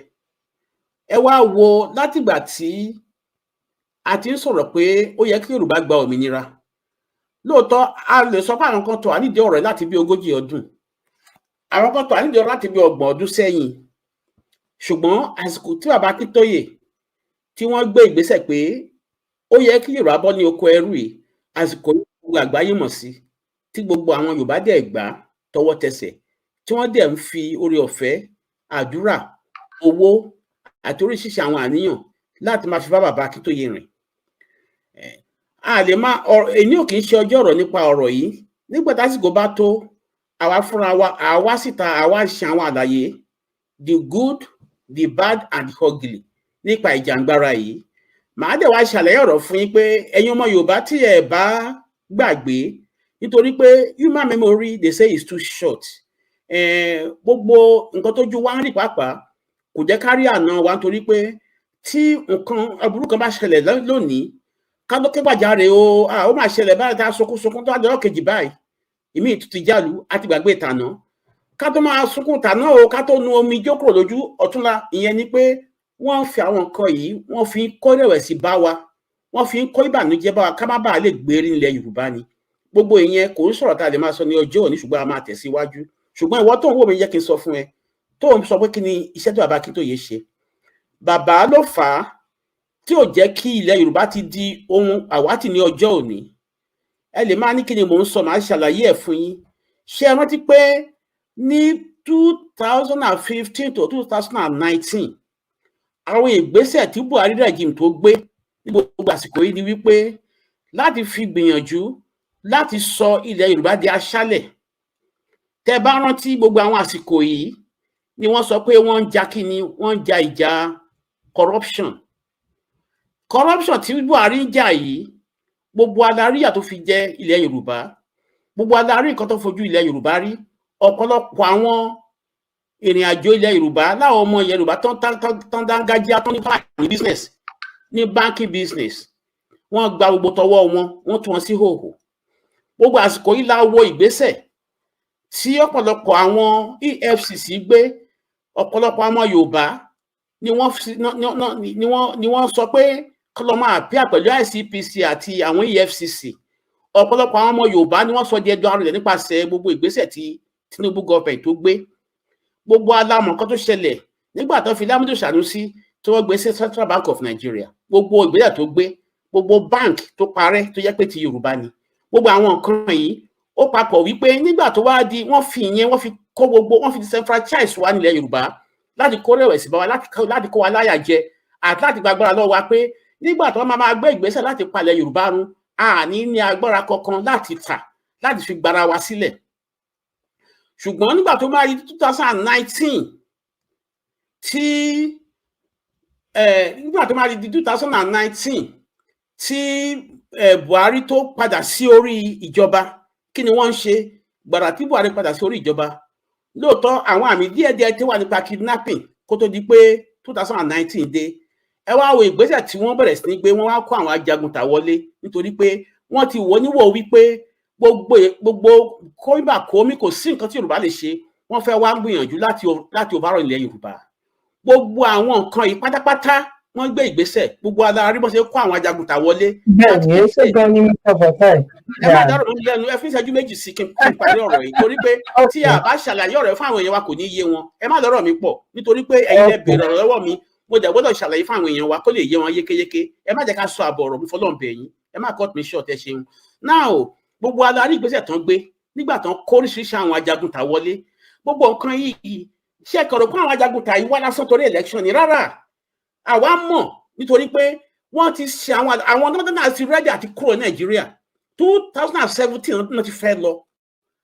ẹ wá wo látìgbà tí a ti ń sọ̀rọ̀ pé ó yẹ kí Yorùbá gba òmìnira lóòótọ́ a lè sọ pé àwọn kan tó ànídìí ọ̀rọ̀ láti bí 40 ọdún àwọn kan tó ànídìí ọ̀rọ̀ láti bí 30 ọdún sẹ́yìn ṣùgbọ́n àsìkò tí bàbá Akíntóyè tí wọ́n gbé ìgbésẹ̀ pé ó yẹ kí Yorùbá bọ́ ní oko ẹrú yìí àsìkò gbogbo àgbáyé mọ̀ sí tí gbogbo àwọn Yorùbá dẹ̀ gbà tọwọ́ tẹsẹ̀ tí wọ́n dẹ̀ ń fi oore ọ̀fẹ́ àdúrà owó àti oríṣiríṣi àwọn àníyàn láti máa fi bá bàbá Akíntóyè rìn a lè má èyí ò kì í ṣe ọjọ́ ọ̀rọ̀ nípa ọ̀rọ̀ yìí nígbà tásìkò bá tó àwa fúnra wa àwa síta àwa ṣe àwọn àlàyé the good the bad and the ugly nípa ìjàngbara yìí màá dẹ̀ wá ṣàlàyé ọ̀rọ̀ fún yín pé ẹ̀yin ọmọ Yorùbá tí ẹ bá gbàgbé nítorí pé human memory they say is too short gbogbo nǹkan tójú wa ń rí pàápàá kò jẹ́ ká rí àná wa nítorí pé tí nǹkan aburú kan bá ṣẹlẹ̀ lónìí ká ló ké gbàjáre ó máa ṣẹlẹ̀ báyìí tá a sunkún tó àjọ kejì báyìí ìmí ìtútù jálù àti gbàgbé ìtànà ká tó máa sunkún ìtànà ká tó nu omi jókòó lójú ọ̀túnla ìyẹn ni pé wọ́n fi àwọn nǹkan yìí wọ́n fi ń kó ìrẹ̀wẹ̀sì bá wa wọ́n fi ń kó ìbànújẹ́ bá wa ká má bàa lè gbérí ilẹ̀ Yorùbá ni gbogbo ìyẹn kò ń sọ̀rọ̀ tá a lè máa sọ ní ọjọ́ òní ṣùgbọ́n a máa tẹ̀síwájú ṣùgbọ́n ìwọ tó ń wò mí jẹ́ kí n sọ fún ẹ tó ń sọ pé kí ni iṣẹ́ tó bàbá Akíntóyè ṣe bàbá ló fà á tí ò jẹ́ kí ilẹ̀ Yorùbá ti di ohun àwátì ní ọjọ́ òní ẹ lè máa ní kí ni mò ń sọ máa ṣàlàyé ẹ̀ fún yín ṣé ẹ rántí pé ní 2015 to 2019 àwọn ìgbésẹ̀ tí Buhari regime tó gbé ní gbogbo àsìkò yìí ni wípé láti fi gbìyànjú láti sọ ilẹ̀ Yorùbá di aṣálẹ̀ tẹ́ bá rántí gbogbo àwọn àsìkò yìí ni wọ́n sọ pé wọ́n ń jà kíni wọ́n ń jà ìjà corruption tí Buhari ń jà yìí gbogbo adaríyà tó fi jẹ ilẹ̀ Yorùbá gbogbo adarí nǹkan tó fojú ilẹ̀ Yorùbá rí ọ̀pọ̀lọpọ̀ àwọn ìrìn àjò ilẹ̀ Yorùbá láwọn ọmọ Yorùbá tán dángájíá tán ní business ní banking business wọ́n gba gbogbo tọwọ́ wọ́n tún wọn sí hòhò gbogbo àsìkò yìí la wo ìgbésẹ̀ tí ọ̀pọ̀lọpọ̀ àwọn EFCC gbé ọ̀pọ̀lọpọ̀ àwọn Yorùbá ni wọ́n sọ pé kọlọ máa píà pẹ̀lú ICPC àti àwọn EFCC ọ̀pọ̀lọpọ̀ àwọn ọmọ Yorùbá ni wọ́n sọ di ẹjọ́ arúlẹ̀ nípasẹ̀ gbogbo ìgbésẹ̀ tí Tinubu gọọmenti tó gbé gbogbo alámọ̀ kan tó ṣẹlẹ̀ nígbà tó fi Lámídì Sànúsí tí wọ́n gbé sí Central Bank of Nigeria gbogbo ìgbésẹ̀ tó gbé gbogbo bank tó parẹ́ tó jẹ́ pé ti Yorùbá ni gbogbo àwọn nǹkan yìí ó papọ̀ wípé nígbà tó wá di wọ́n fi kó gbogbo wọ́n fi decentralize wa nílẹ̀ Yorùbá láti kó rẹ̀wẹ̀sì bá wa láti kó wa láyà jẹ àti láti gbàgbára lọ́wọ́ wa pé nígbà tó máa gbé ìgbésẹ̀ láti palẹ̀ Yorùbá run àní ní agbára kankan láti tà láti fi gbára wa sílẹ̀ ṣùgbọ́n nígbà tó máa di 2019 tí Buhari tó padà sí orí ìjọba kí ni wọ́n ń ṣe gbàrà tí Buhari padà sí orí ìjọba lóòótọ́ àwọn àmì díẹ̀díẹ̀ tó wà nípa kidnapping kó tó di pé 2019 dé ẹ wá wo ìgbésẹ̀ tí wọ́n bẹ̀rẹ̀ sí ní gbé wọ́n wá kó àwọn ajagunta wọlé nítorí pé wọ́n ti wò níwò wípé gbogbo kóńbà kómi kò sí nǹkan tí Yorùbá lè ṣe wọ́n fẹ́ wá gbìyànjú láti overrun ilẹ̀ Yorùbá gbogbo àwọn nǹkan yìí pátápátá wọ́n gbé ìgbésẹ̀ gbogbo adarí bó ṣe kó àwọn ajagunta wọlé. bẹ́ẹ̀ni ó ṣe gan ni mr fatai. ẹ má dárò mí lẹ́nu ẹ fi ìṣẹ́jú méjì sí kí n parí ọ̀rọ̀ yìí torí pé tí a bá ṣàlàyé ọ̀rọ̀ fún àwọn èèyàn wa kò ní yé wọn ẹ má lọ́rọ̀ mi pọ̀ nítorí pé ẹ̀yin lẹ béèrè ọ̀rọ̀ lọ́wọ́ mi mo dẹ̀ gbọ́dọ̀ ṣàlàyé fún àwọn èèyàn wa kó lè yé wọn yékéyéké ẹ má jẹ́ ká sọ àbọ̀ ọ̀rọ̀ mi fọlọ́n bẹ̀ yín ẹ má cut me short ẹ ṣeun. now gbogbo adarí ìgbésẹ̀ tán gbé nígbà tán kó oríṣiríṣi àwọn ajagunta wọlé gbogbo nǹkan yìí ṣe kọ̀rọ̀ fún àwọn ajagunta yìí wá lásán torí election ni rárá àwa mọ̀ nítorí pé wọ́n ti ṣe àwọn ọdún náà ti rẹ́dí àti kúrò Nàìjíríà 2017 náà ti fẹ́ lọ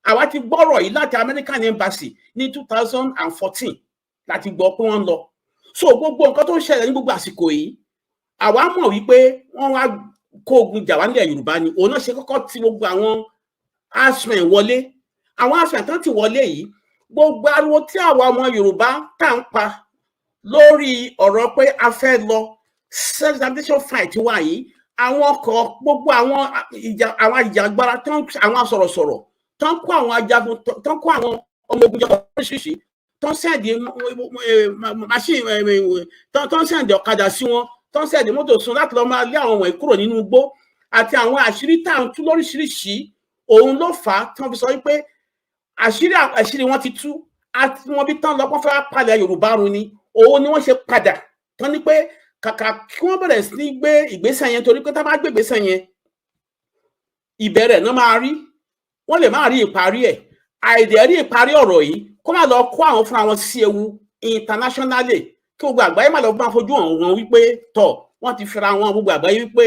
àwa ti gbọ́rọ̀ yìí láti American Embassy ní 2014 láti gbọ́ pé wọ́n lọ so gbogbo nǹkan tó ń ṣẹlẹ̀ ní gbogbo àsìkò yìí àwa mọ̀ wípé wọ́n wá kó ogun jà wá nílẹ̀ Yorùbá ni òun náà ṣe kọ́kọ́ ti gbogbo àwọn asmen wọlé àwọn àṣàtàn ti wọlé yìí gbogbo ariwo tí àwa ọmọ Yorùbá tá ń pa lórí ọ̀rọ̀ pé a fẹ́ lọ self-determination fight wà yìí àwọn ọkọ̀ gbogbo àwọn ìjàgbara àwọn sọ̀rọ̀sọ̀rọ̀ tó ń kó àwọn ajagun tó ń kó àwọn ọmọ ogun jọ oríṣiríṣi tó ń sẹ́ẹ̀dì machine tó ń sẹ́ẹ̀dì ọ̀kadà sí wọn tó ń sẹ́ẹ̀dì mọ́tò sun láti lọ máa lé àwọn wọ̀nyí kúrò nínú igbó àti àwọn àṣírí tá à ń tú lóríṣiríṣi òun ló fà á tí wọ́n fi sọ wípé àṣírí wọn ti tú àti wọn bí tán lọ́pọ̀ fẹ́ palẹ̀ Yorùbá run ni òun ni wọ́n ṣe padà tán ní pé kàkà kí wọ́n bẹ̀rẹ̀ sí ní gbé ìgbésẹ̀ yẹn torí pé tá bá gbé ìgbésẹ̀ yẹn ìbẹ̀rẹ̀ náà máa rí wọ́n lè má rí ìparí ẹ̀ àìdẹ̀ rí ìparí ọ̀rọ̀ yìí kó má lọ kó àwọn fúnra wọn sí ewu internationally kí gbogbo àgbáyé má lọ bá fojú hàn wọn wípé tọ̀ wọ́n ti fira wọn gbogbo àgbáyé wípé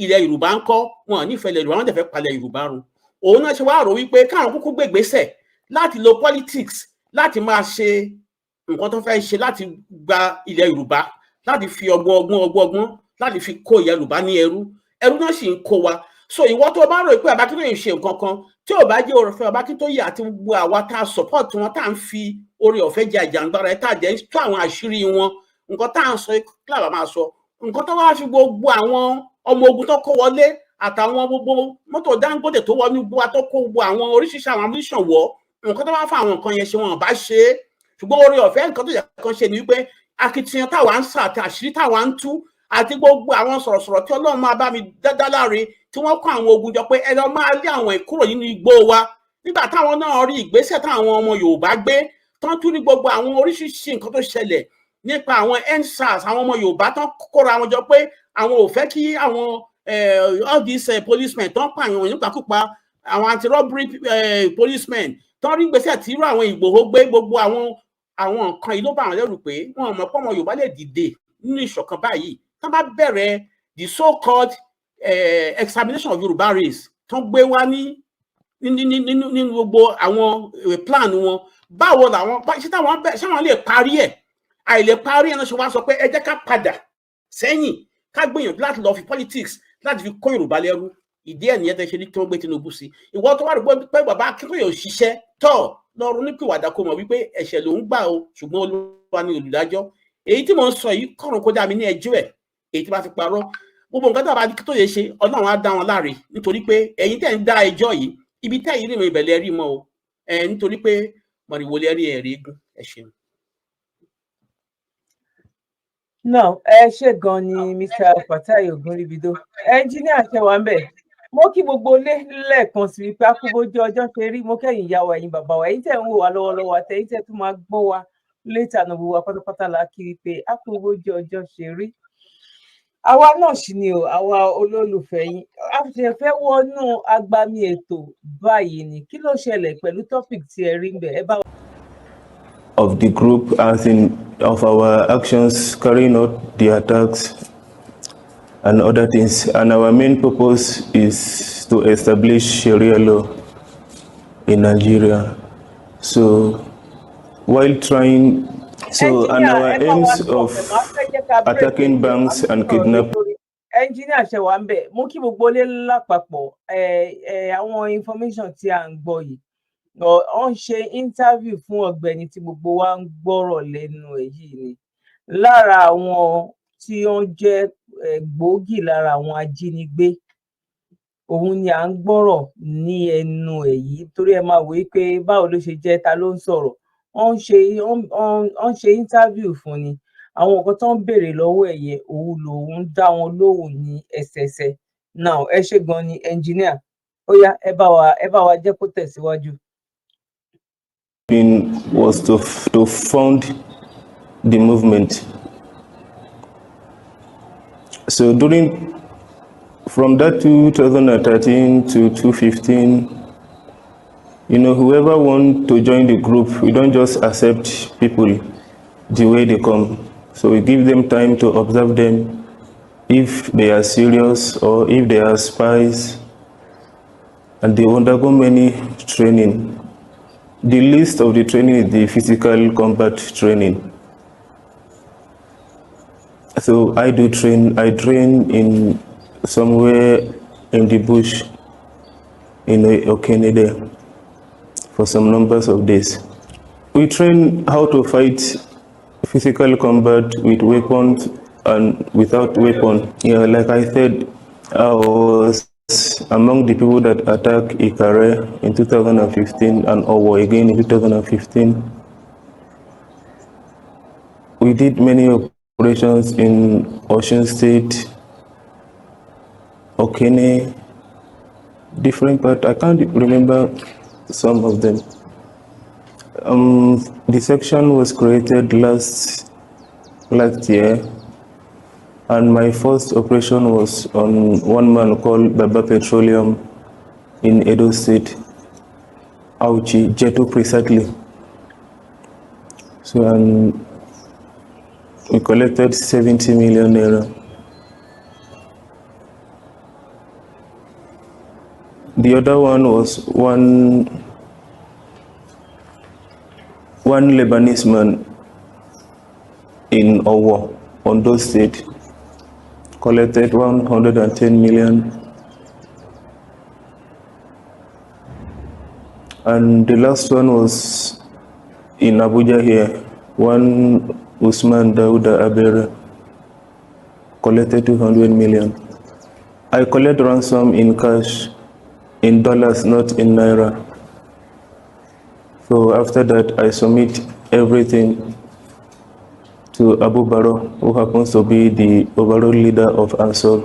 ilẹ̀ Yorùbá ń kọ́ wọn nífẹ̀ẹ́ ilẹ̀ Yorùbá wọn dẹ̀ fẹ́ palẹ̀ Yorùbá run òun náà ṣe wá rò wípé káwọn kúkú gbé ìgbésẹ̀ láti lo politics láti máa ṣe nǹkan tó fẹ́ ṣe láti gba ilẹ̀ Yorùbá láti fi ọgbọ́n láti fi kó ilẹ̀ Yorùbá ní ẹrú náà sì ń kó wa so ìwọ tó bá rò pé Babakíntóyè ṣe nǹkan kan tí ò bá jẹ́ Ọ̀fẹ́ Babakíntóyè àti gbogbo àwa tá a support wọn tá à ń fi oore ọ̀fẹ́ jẹ àjàǹgbara ẹ̀ tá à jẹ́ ń tú àwọn àṣírí wọn nǹkan tá à ń sọ kíláàbà máa sọ nǹkan tó wá fi gbogbo àwọn ọmọ ogun tó kó wọlé àtàwọn gbogbo mọ́tò Dangote tó wọ ní gbogbo wa tó kó gbogbo àwọn oríṣiríṣi àwọn amúníṣàn wọ nǹkan tó wá fún àwọn nǹkan yẹn ṣe wọn bá ṣe é ṣùgbọ́n oore ọ̀fẹ́ nǹkan tó yẹ kan ṣe ni wípé akitiyan táwa ń sà àti àṣírí táwa ń tú àti gbogbo àwọn sọ̀rọ̀sọ̀rọ̀ tí Ọlọ́run máa bá mi dá láre tí wọ́n kó àwọn ogun jọ pé ẹ lọ máa lé àwọn ìkúrò nínú igbó wa nígbà táwọn náà rí ìgbésẹ̀ táwọn ọmọ Yorùbá gbé tán tún ní gbogbo àwọn oríṣiríṣi nǹkan tó ṣẹlẹ̀ nípa àwọn EndSARS àwọn ọmọ Yorùbá tán kóra wọn jọ pé àwọn ò fẹ́ kí àwọn all these policemen tán pààyàn nípakúpa àwọn anti-robbery policemen tán rí ìgbésẹ̀ tí irú àwọn Ìgbòho gbé gbogbo àwọn nǹkan yìí ló bá àwọn lẹ́rù pé wọn mọ̀ pé ọmọ Yorùbá lè dìde nínú ìṣọ̀kan báyìí tán bá bẹ̀rẹ̀ the so-called examination of Yorùbá race tán gbé wá nínú gbogbo àwọn plan wọn báwo làwọn ṣé wọn lè parí ẹ̀ àìlè parí ẹ̀ náà ṣe wá sọ pé ẹ jẹ́ ká padà sẹ́yìn ká gbìyànjú láti lọ fi politics láti fi kó Yorùbá lẹ́rú ìdí ẹ̀ nìyẹn tẹ́ ṣe ní tí wọ́n gbé Tinubu sí ìwọ tó wà rò pé bàbá Akíntóyè ò ṣiṣẹ́ tọ̀ lọ́rùn nípìwàdà kó mọ̀ wípé ẹ̀ṣẹ̀ ló ń gbà o ṣùgbọ́n Olúwa ni olùdájọ́ èyí tí mò ń sọ yìí kọ̀rùn kó dá mi ní ẹjọ́ ẹ̀ èyí tí bá fi parọ́ gbogbo nǹkan tó bá Akíntóyè ṣe Ọlọ́run á dá wọn láre nítorí pé ẹ̀yin tẹ́ ń dá ẹjọ́ yìí ibi tẹ́ yìí rí mọ ìbẹ̀lẹ̀ rí mọ́ o nítorí pé mọ̀rìwò lẹ́rí ẹ̀rí eégún ẹ ṣeun. náà ẹ ṣe gan ni Mr. Fatai Ogunribido ẹnjíníà ṣe wà ń bẹ mo kí gbogbo ilé lẹ́ẹ̀kan sí wípé akúbójú ọjọ́ ṣe rí mo kẹ́yìn ìyá wa ẹ̀yin bàbá wa ẹ̀yin tẹ́ ń wò wá lọ́wọ́lọ́wọ́ àtẹ̀yin tẹ́ tún máa gbọ́ wa létà náà gbogbo wa pátápátá la kí wípé akúbójú ọjọ́ ṣe rí àwa náà sì ni o àwa olólùfẹ́ yín a ṣe fẹ́ wọnú agbami ètò báyìí ni kí ló ṣẹlẹ̀ pẹ̀lú topic tí ẹ rí ń bẹ ẹ bá wa. Of the group as in of our actions carrying out the attacks and other things, and our main purpose is to establish Sharia law in Nigeria. So while trying, and our aims of attacking banks and kidnapping. Engineer ṣe wà ń bẹ mú kí gbogbo lé lápapọ̀ àwọn information tí à ń gbọ́ yìí ó ń ṣe interview fún ọ̀gbẹ́ni tí gbogbo wa ń gbọ́rọ̀ lẹ́nu ẹ̀ yìí ni lára àwọn tí ó ń jẹ́ gbòógì lára àwọn ajínigbé òun ni à ń gbọ́rọ̀ ní ẹnu ẹ̀ yìí torí ẹ máa wòye pé báwo ló ṣe jẹ́ ta ló ń sọ̀rọ̀ ó ń ṣe interview fún ni àwọn nǹkan tó ń béèrè lọ́wọ́ ẹ̀ yẹn òun lòun dá wọn lóhùn ní ẹsẹẹsẹ now ẹ ṣe gan ni engineer ó yá ẹ bá wa jẹ́ kó tẹ̀síwájú. Was to fund the movement. So from that 2013 to 2015, whoever want to join the group, we don't just accept people the way they come. So we give them time to observe them if they are serious or if they are spies, and they undergo many training. The least of the training is the physical combat training. So I train in somewhere in the bush in Okene there. for some numbers of days. We train how to fight physical combat with weapons and without weapon. Yeah, like I said, I was among the people that attacked Ikare in 2015 and Owo again in 2015. We did many operations in Osun State, Okene, different, but I can't remember some of them. The section was created last year, and my first operation was on one man called Baba Petroleum in Edo State, Auchi, Jeto precisely. So we collected 70 million naira. The other one was one Lebanese man in Owo, Ondo State, collected 110 million. And the last one was in Abuja here, one Usman Dauda Abere, collected 200 million. I collect ransom in cash, in dollars, not in naira. So after that, I submit everything to Abu Baro, who happens to be the overall leader of Ansar.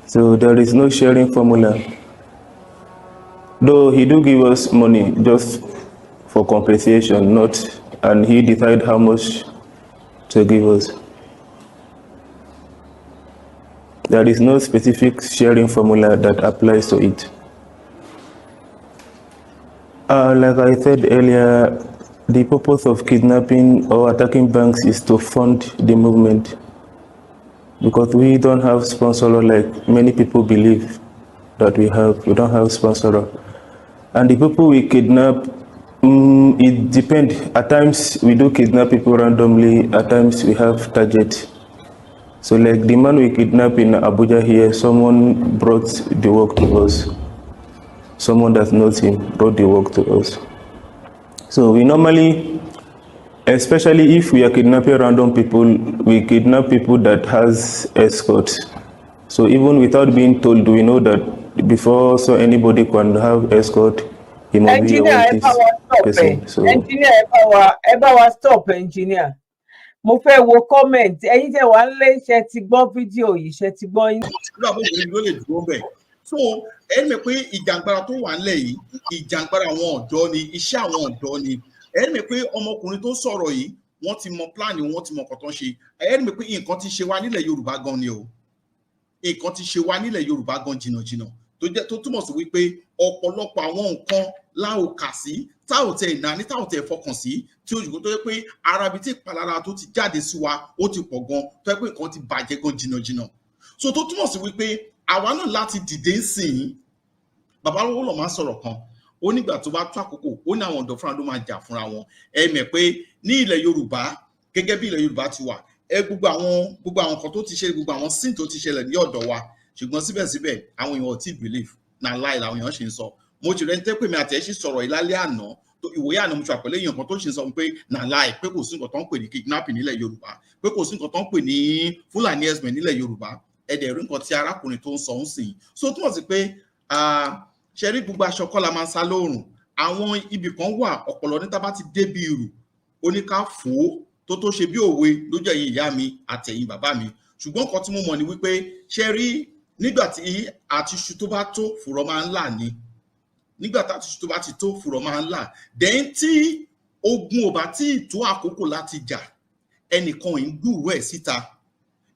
So there is no sharing formula. Though he do give us money just for compensation, and he decide how much to give us. There is no specific sharing formula that applies to it. Like I said earlier, the purpose of kidnapping or attacking banks is to fund the movement, because we don't have sponsor like many people believe that we have. We don't have sponsor. And the people we kidnap, it depends. At times we do kidnap people randomly, at times we have targets. So like the man we kidnapped in Abuja here, someone brought the work to us. Someone that knows him brought the work to us. So we normally, especially if we are kidnapping random people, we kidnap people that has escorts. So even without being told, we know that before anybody can have escort, he must be a wanted person. So engineer, ẹ bá wa stop engineer. Mo fẹ́ wo comment. Ẹ̀yin tẹ́ wà nílé, ṣé ti gbọ́ fídíò yìí, ṣé ti gbọ́ yín. So ẹni mọ̀ pé ìjàngbara tó wà nílẹ̀ yìí, ìjàngbara àwọn ọ̀dọ́ ni, iṣẹ́ àwọn ọ̀dọ́ ni. Ẹni mọ̀ pé ọmọkùnrin tó sọ̀rọ̀ yìí, wọ́n ti mọ plan, wọ́n ti mọ nǹkan tó ń ṣe. Ẹni mọ̀ pé nǹkan ti ṣe wá nílẹ̀ Yorùbá gan ni o. Nǹkan ti ṣe wá nílẹ̀ Yorùbá gan jìnnàjìnnà. Tó túmọ̀ sí wípé ọ̀pọ̀lọpọ̀ àwọn nǹkan láò kà sí, táò tẹ ìnáni, táò tẹ fọkàn sí, tí òjò tó yẹ pé ara ibi tí ìpalára tó ti jáde sí wa ó ti pọ̀ gan, tó yẹ pé nǹkan ti bàjẹ́ gan jìnnàjìnnà. So tó túmọ̀ sí wípé àwa náà láti dìde sìn. Bàbá lọ́wọ́ lọ́ máa ń sọ̀rọ̀ kan, ó nígbà tó bá tó àkókò, ó ní àwọn ọ̀dọ́ fúnra ló máa jà fúnra wọn. Ẹ mọ̀ pé ní ilẹ̀ Yorùbá, gẹ́gẹ́ bí ilẹ̀ Yorùbá ti wà, gbogbo àwọn kan tó ti ṣe, gbogbo àwọn sin tó ti ṣẹlẹ̀ ní ọ̀dọ̀ wa, ṣùgbọ́n síbẹ̀síbẹ̀ àwọn èèyàn ò tí believe na lie làwọn èèyàn ṣe ń sọ. Mo ti rẹ́ ní tẹ́pẹ́ mi àti ẹ̀ ṣì sọ̀rọ̀ ìlálẹ́ àná, ìwòye àná mo ti àpẹẹlẹ èèyàn kan tó ṣe ń sọ pé na lie, pé kò sí nǹkan tó ń pè ní kidnapping nílẹ̀ Yorùbá, pé kò sí nǹkan tó ń pè ní Fulani herdsmen nílẹ̀ Yorùbá. Ẹ̀dẹ̀ rí nǹkan tí arákùnrin tó ń sọ ń sìn. So túmọ̀ sí pé ṣe rí gbogbo aṣọ kọ́ la máa ń sá lóòrùn. Àwọn ibì kan wà ọ̀pọ̀lọ ní tá bá ti dé bí irù, oníká fò ó tó ṣe bí òwe lójú ẹ̀yin ìyá mi àtẹ̀yin bàbá mi. Ṣùgbọ́n nǹkan tí mo mọ̀ ni wípé ṣe rí nígbà tí àtiṣu tó bá tó fùrọ̀ máa ń là ni. Nígbà tí àtiṣu tó bá ti tó fùrọ̀ máa ń là. Then tí ogun ò bá tí tó àkókò láti jà, ẹnìkan ì ń gbúrò ẹ̀ síta.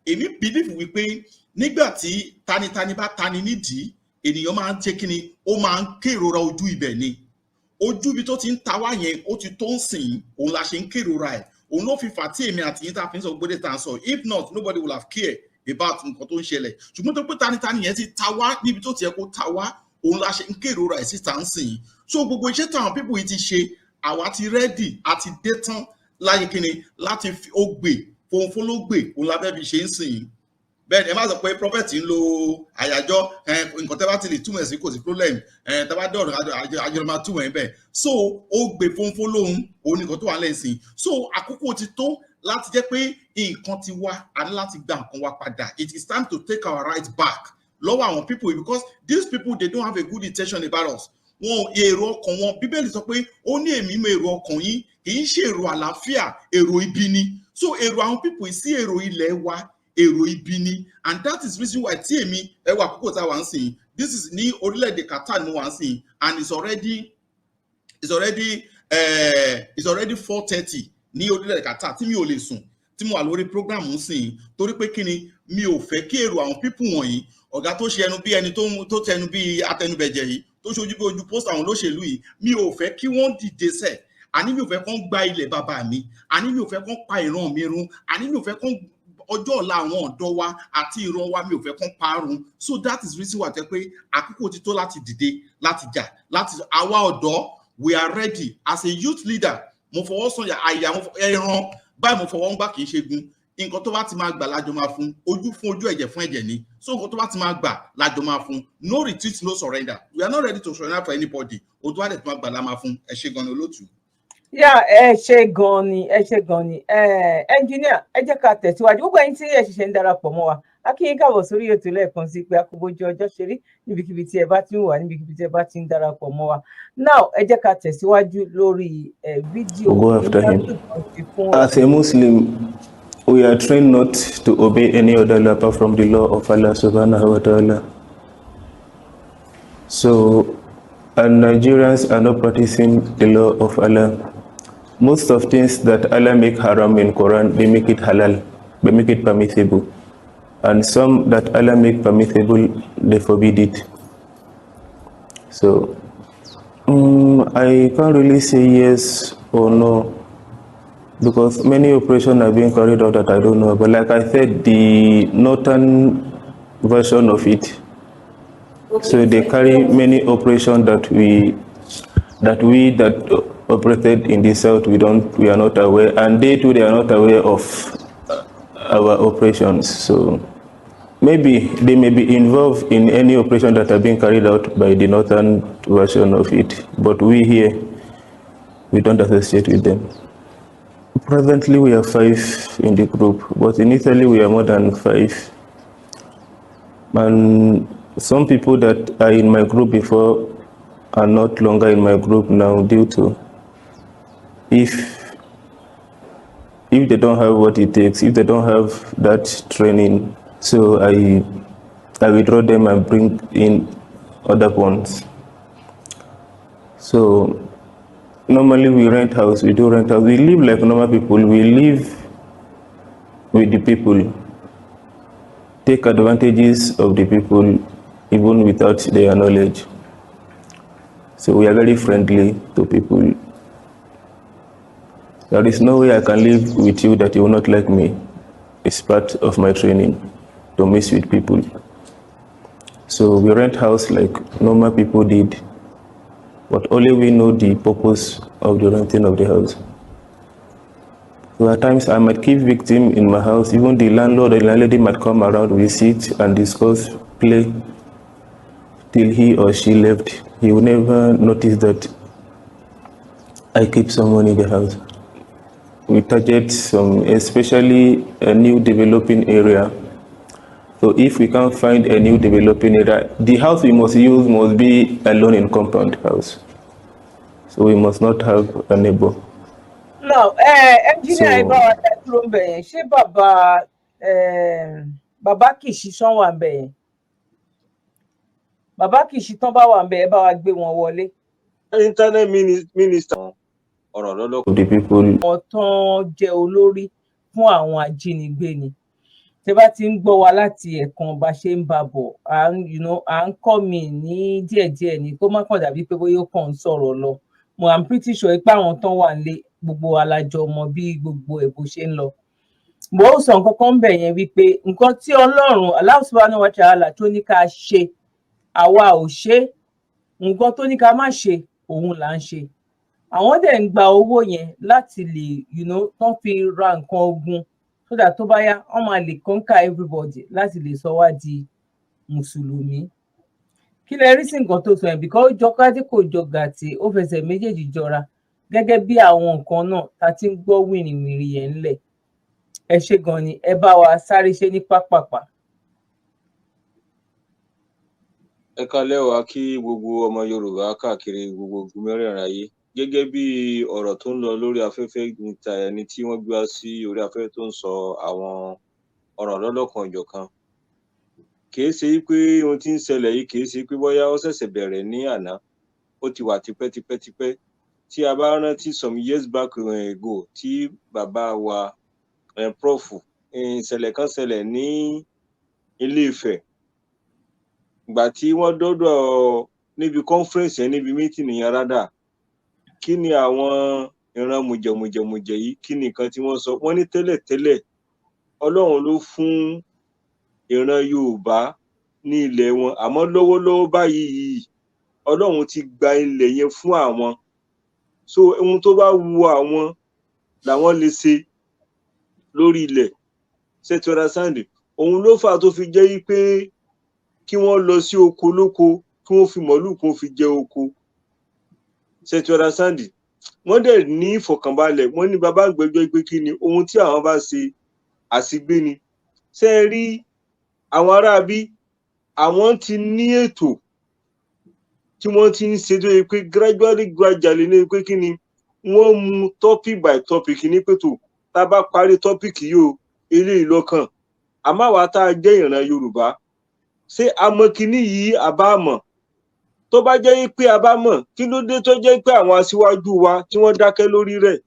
Èmi believe wípé nígbà tí tanitani bá tani nídìí, ènìyàn máa ń ṣe kíni, ó máa ń kérora ojú ibẹ̀ ni. Ojú ibi tó ti ń ta wá yẹn, ó ti tó ń sìn, òun la ṣe ń kérora ẹ̀. Òun ló fi fà tí èmi àti yín tá a fi ń sọ gbọ́dọ̀ tá a sọ. If not, nobody will have cared about nǹkan tó ń ṣẹlẹ̀. Ṣùgbọ́n tó pé tanitani yẹn ti ta wá níbi tó ti yẹ kó ta wá, òun la ṣe ń kérora ẹ̀ síta ń sìn. So gbogbo iṣẹ́ táwọn people yìí ti ṣe, àwa ti ready, àti dé tán láyé kíni láti fi ó gbè, fòǹfò ló gbè, òun la bẹ́ẹ̀ fi ṣe ń sìn. bẹ́ẹ̀ ni ẹ má sọ pé prophet ń lo àyájọ́ nǹkan tẹ́ bá ti lè túmọ̀ sí kò sí problem tẹ́ bá dé ọ̀dọ̀ àjọ máa túmọ̀ ẹ̀ bẹ́ẹ̀ so ó gbé fónfón lóhun òun nìkan tó wà lẹ́sìn so àkókò ti tó láti jẹ́ pé nǹkan ti wá a ní láti gba nǹkan wa padà. It is time to take our right back lọ́wọ́ àwọn people because these people they don't have a good intention about us. Wọn èrò ọkàn wọn Bíbélì sọ pé ó ní èmi mọ èrò ọkàn yín kì í ṣe èrò àlàáfíà èrò ibi ni. So èrò àwọn people sí èrò ilẹ̀ wa èrò ibi ni and that is reason why tí èmi ẹwà àkókò tá a wà ń sìn this is ní orílẹ̀-èdè Qatar ni mo wà ń sìn and it's already 4:30 ní orílẹ̀-èdè Qatar tí mi ò lè sùn tí mo wà lórí program ń sìn torí pé kí ni mi ò fẹ́ kí èrò àwọn people wọ̀nyí ọ̀gá tó ṣe ẹnu bí ẹni tó tẹnu bí atẹnubẹ̀jẹ̀ yìí tó ṣojú bí ojú post àwọn olóṣèlú yìí mi ò fẹ́ kí wọ́n dìde sẹ̀ àní mi ò fẹ́ kán gba ilẹ̀ bàbá mi àní mi ò fẹ́ kán pa ìran mi run àní mi ò fẹ́ kán ọjọ́ ọ̀la àwọn ọ̀dọ́ wa àti ìran wa mi ò fẹ́ kán parun so that is reason why tẹ́ pé àkókò ti tó láti dìde láti jà láti àwa ọ̀dọ́ we are ready as a youth leader mo fọwọ́ sọ̀yà àyà ẹran báyìí mo fọwọ́ ń gbà kì í ṣe gun nǹkan tó bá ti máa gbà lájọ máa fún ojú ẹ̀jẹ̀ fún ẹ̀jẹ̀ ni so nǹkan tó bá ti máa gbà lájọ máa fún no retreat no surrender we are not ready to surrender for anybody ojú àdẹ̀ tó máa gbà lá máa fún ẹ ṣé gan ni olóòtú. ẹ ṣé gan ni engineer ẹ jẹ́ ká tẹ̀síwájú gbogbo ẹ̀yin tí ẹ ṣẹ̀ṣẹ̀ ń darapọ̀ mọ́ wa a kí yín káàbọ̀ sórí ètò lẹ́ẹ̀kan sí pé akóbójú ọjọ́ ṣeré níbikíbi tí ẹ bá ti ń wà níbikíbi tí ẹ bá ti ń darapọ̀ mọ́ wa now ẹ jẹ́ ká tẹ̀síwájú lórí fídíò. Go after him. As a Muslim, we are trained not to obey any other law apart from the law of Allah subhanahu wa ta'ala. So, and Nigerians are not practicing the law of Allah. Most of things that Allah make haram in Quran, they make it halal, they make it permissible. And some that Allah make permissible, they forbid it. So, I can't really say yes or no, because many operations are being carried out that I don't know. But like I said, the northern version of it, okay. So they carry many operations that we operated in the south, we are not aware, and they too, they are not aware of our operations. So maybe they may be involved in any operation that are being carried out by the northern version of it, but we here, we don't associate with them. Presently, we are 5 in the group, but initially we are more than 5. And some people that are in my group before are not longer in my group now due to if they don't have what it takes, if they don't have that training. So I withdraw them and bring in other ones. So normally we rent house, we do rent house. We live like normal people. We live with the people, take advantages of the people even without their knowledge. So we are very friendly to people. There is no way I can live with you that you will not like me. It's part of my training to mix with people. So we rent house like normal people did, but only we know the purpose of the renting of the house. So at times I might keep victim in my house, even the landlord or the landlady might come around, we sit and discuss, play, till he or she left. He will never notice that I keep someone in the house. We target some, especially a new developing area. So if we can't find a new developing area, the house we must use must be a loan in compound house. So we must not have a neighbor. Now, engineer Ibawa dúró ńbẹ̀ yẹn, ṣé bàbá Kìṣí tán wà ńbẹ̀ yẹn? Bàbá Kìṣí tán bá wà ńbẹ̀ ẹ bá wa gbé wọn wọlé. Internet minister ọ̀rọ̀ lọ́lọ́kùn. The people. Ọ̀tán jẹ́ olórí fún àwọn ajínigbé ni. Tẹ́ bá ti ń gbọ́ wa láti ẹ̀kan bá ṣe ń bá bọ̀, à ń kọ́ mi ní díẹ̀díẹ̀ ni kó má kàn dàbí pé bóyá ó kàn ń sọ̀rọ̀ lọ. I'm pretty sure pé àwọn tán wà nílé gbogbo alájọ mọ bí gbogbo ẹ̀ bó ṣe ń lọ. Mo ó sọ nǹkan kan bẹ̀ yẹn wípé nǹkan tí Ọlọ́run Allah subhanahu wa ta'ala tó ní ká ṣe àwa ò ṣe, nǹkan tó ní ká má ṣe òun là ń ṣe. Àwọn dẹ̀ ń gba owó yẹn láti lè tán fi ra nǹkan ogun so that tó bá yá wọ́n máa lè conquer everybody láti lè sọ wá di mùsùlùmí. Kí lẹ rí sí nǹkan tó sọ yẹn? Because ó jọ kájí kò jọ gàtè, ó fẹsẹ̀ méjèèjì jọra gẹ́gẹ́ bí àwọn nǹkan náà ta ti ń gbọ́ wìrìwìrì yẹn ńlẹ̀. Ẹ ṣé gan ni, ẹ bá wa sáré ṣe ní pápápá. Ẹ kálẹ́ o, a kí gbogbo ọmọ Yorùbá káàkiri gbogbo ogun mẹ́rẹ̀ẹ̀rin ayé. Gẹ́gẹ́ bí ọ̀rọ̀ tó ń lọ lórí afẹ́fẹ́ níta ẹni tí wọ́n gbé wá sí orí afẹ́fẹ́ tó ń sọ àwọn ọ̀rọ̀ lọ́lọ́kan ọ̀jọ̀kan. Kìí ṣe pé ohun tí ń ṣẹlẹ̀ yìí kìí ṣe pé bóyá ó ṣẹ̀ṣẹ̀ bẹ̀rẹ̀ ní àná, ó ti wà tipẹ́tipẹ́tipẹ́. Tí a bá rántí some years back ago tí bàbá wa prof ìṣẹ̀lẹ̀ kan ṣẹlẹ̀ ní Ilé-Ifẹ̀. Ìgbà tí wọ́n dọ́dọ̀ níbi conference yẹn níbi meeting yẹn rádà, kí ni àwọn ìran mùjẹ̀mùjẹ̀mùjẹ̀ yìí kí ni nǹkan tí wọ́n sọ? Wọ́n ní tẹ́lẹ̀tẹ́lẹ̀ Ọlọ́run ló fún ìran Yorùbá ní ilẹ̀ wọn, àmọ́ lọ́wọ́lọ́wọ́ báyìí Ọlọ́run ti gba ilẹ̀ yẹn fún àwọn. So ohun tó bá wu àwọn làwọn lè ṣe lórí ilẹ̀. Ṣé ti understand? Òun ló fà tó fi jẹ́ pé kí wọ́n lọ sí oko lóko, kí wọ́n fi màálù kí wọ́n fi jẹ oko. Ṣé ti understand? Wọ́n dẹ̀ ní ìfọ̀kànbalẹ̀, wọ́n ní bàbá àgbẹ̀jọ́ pé kí ni ohun tí àwọn bá ṣe àṣìgbé ni. Ṣé ẹ rí àwọn aráabí, àwọn ti ní ètò tí wọ́n ti ń ṣe tó yẹ pé gradually ní pé kí ni wọ́n mú topic by topic ní pẹ̀tò tá a bá parí topic yìí o eléyìí lọ́kàn. Àmọ́ àwa tá a jẹ́ ìran Yorùbá, ṣé a mọ̀ kíní yìí àbá mọ̀? Tó bá jẹ́ pé a bá mọ̀, kí ló dé tó jẹ́ pé àwọn aṣíwájú wa tí wọ́n dákẹ́ lórí rẹ̀?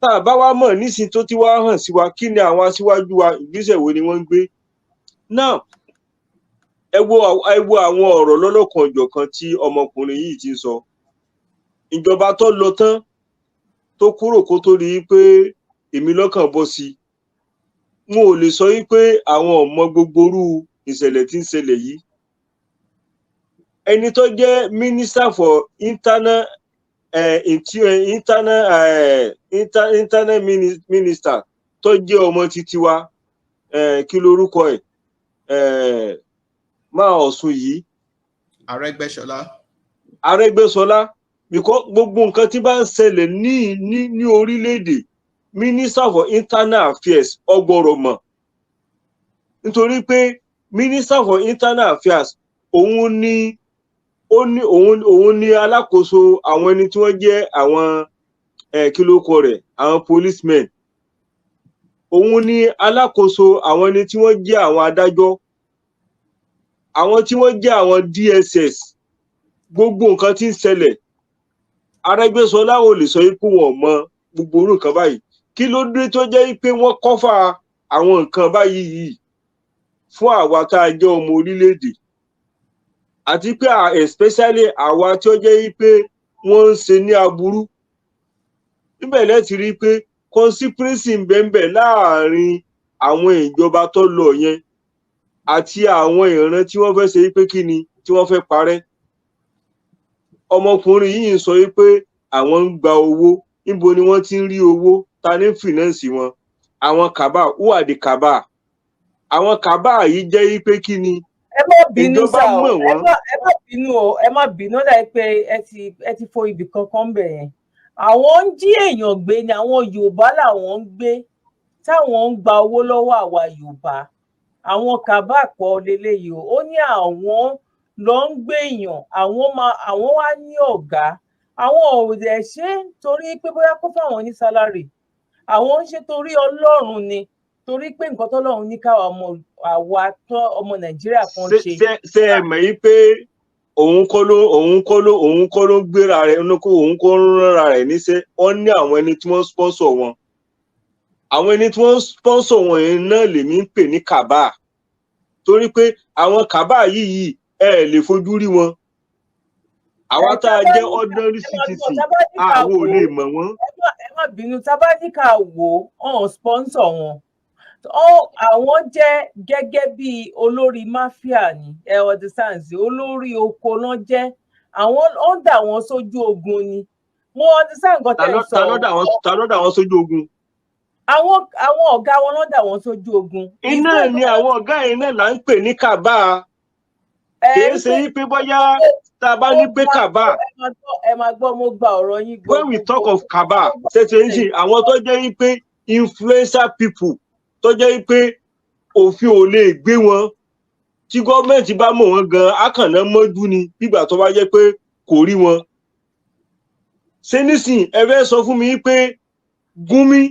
Tá a bá wá mọ̀ nísìn tó ti wá hàn sí wa, kí ni àwọn aṣíwájú wa ìgbésẹ̀ wo ni wọ́n ń gbé? Now, ẹ wo àwọn ọ̀rọ̀ lọ́lọ́kan ọ̀jọ̀kan tí ọmọkùnrin yìí ti ń sọ. Ìjọba tó lọ tán tó kúrò kó tó rí pé èmi lọ́kàn bọ́ sí. Wọn ò lè sọ pé àwọn ò mọ gbogbo irú ìṣẹ̀lẹ̀ tí ń ṣẹlẹ̀ yìí. Ẹni tó jẹ́ Minister for Internal Minister tó jẹ́ ọmọ títí wa, kí lorúkọ ẹ̀? Máa Ọ̀ṣun yìí. Arẹ́gbẹ́ṣọlá. Because gbogbo nǹkan tí bá ń ṣẹlẹ̀ ní orílẹ̀-èdè, Minister for Internal Affairs ọgbọ̀rọ̀ mọ̀. Nítorí pé Minister for Internal Affairs òun ni alákòóso àwọn ẹni tí wọ́n jẹ́ àwọn kí ló kọ rẹ̀, àwọn policemen. Òun ni alákòóso àwọn ẹni tí wọ́n jẹ́ àwọn adájọ́, àwọn tí wọ́n jẹ́ àwọn DSS. Gbogbo nǹkan tí ń ṣẹlẹ̀, Arẹ́gbẹ́ṣọlá ò lè sọ pé wọ́n mọ gbogbo orú nǹkan báyìí. Kí ló dé tó jẹ́ pé wọ́n kọ́fà àwọn nǹkan báyìí yìí fún àwa tá a jẹ́ ọmọ orílẹ̀-èdè? Àti pé especially àwa tí ó jẹ́ pé wọ́n ń ṣe ní aburú. Níbẹ̀ lẹ́ti rí pé conspiracy ń bẹ láàrin àwọn ìjọba tó lọ yẹn àti àwọn ìran tí wọ́n fẹ́ ṣe pé kí ni tí wọ́n fẹ́ parẹ́. Ọmọkùnrin yìí ń sọ pé àwọn ń gba owó. Níbo ni wọ́n ti ń rí owó? Ta ní finance wọn? Àwọn kàbá, who are the kàbá? Àwọn kàbá yìí jẹ́ pé kí ni? Ẹ má bínú sá o, ẹ má bínú o, ẹ má bínú dà pé ẹ ti fo ibì kankan bẹ̀ yẹn. Àwọn ń jí èèyàn gbé ni, àwọn Yorùbá làwọn ń gbé táwọn ń gba owó lọ́wọ́ àwa Yorùbá. Àwọn kàbá pọ̀ leléyìí o, ó ní àwọn lọ ń gbé èèyàn, àwọn wá ní ọ̀gá. Àwọn ò dẹ̀ ṣe torí pé bóyá kó fáwọn ní sálárì, àwọn ń ṣe torí Ọlọ́run ni, torí pé nǹkan tọ́lọ́run ní káwa ọmọ Nàìjíríà kan ṣe. Ṣé ẹ mọ̀ yìí pé òun kọ́ ló gbéra rẹ̀, òun kọ́ ń ránra rẹ̀ níṣẹ́? Wọ́n ní àwọn ẹni tí wọ́n sponsor wọn. Àwọn ẹni tí wọ́n sponsor wọn yẹn náà lèmi ń pè ní kàbá. Torí pé àwọn kàbá yìí ẹ lè fojú rí wọn. Àwa tá a jẹ́ ordinary citizen, àwọn ò lè mọ̀ wọ́n. Ẹ má bínú, tá bá ní ká wò ó, sponsor wọn. Àwọn jẹ́ gẹ́gẹ́ bí olórí máfíà ni, ẹ understand, olórí oko náà jẹ́. Àwọn ó dà wọ́n sójú ogun ni. Mo understand nǹkan tẹ́ ń sọ. Ta ló dà wọ́n sójú ogun? àwọn ọ̀gá wọn ló dà wọ́n sójú ogun. Iná ni àwọn ọ̀gá yẹn náà là ń pè ní kàbá. Kìí ṣe yí pé bóyá tá a bá ní pé kàbá. Ẹ máa gbọ́ mo gba ọ̀rọ̀ yín gbọ́. When we talk of kàbá, ṣèṣe ń ṣe àwọn tó jẹ́ yí pé influencer people tó jẹ́ yí pé òfin ò lè gbé wọn. Tí gọ́ọ̀mẹ̀ntì bá mọ̀ wọ́n gan-an, á kàn ná mọ́jú ni nígbà tó bá jẹ́ pé kò rí wọn. Ṣé nísìnyí ẹ fẹ́ sọ fún mi pé Gúnmi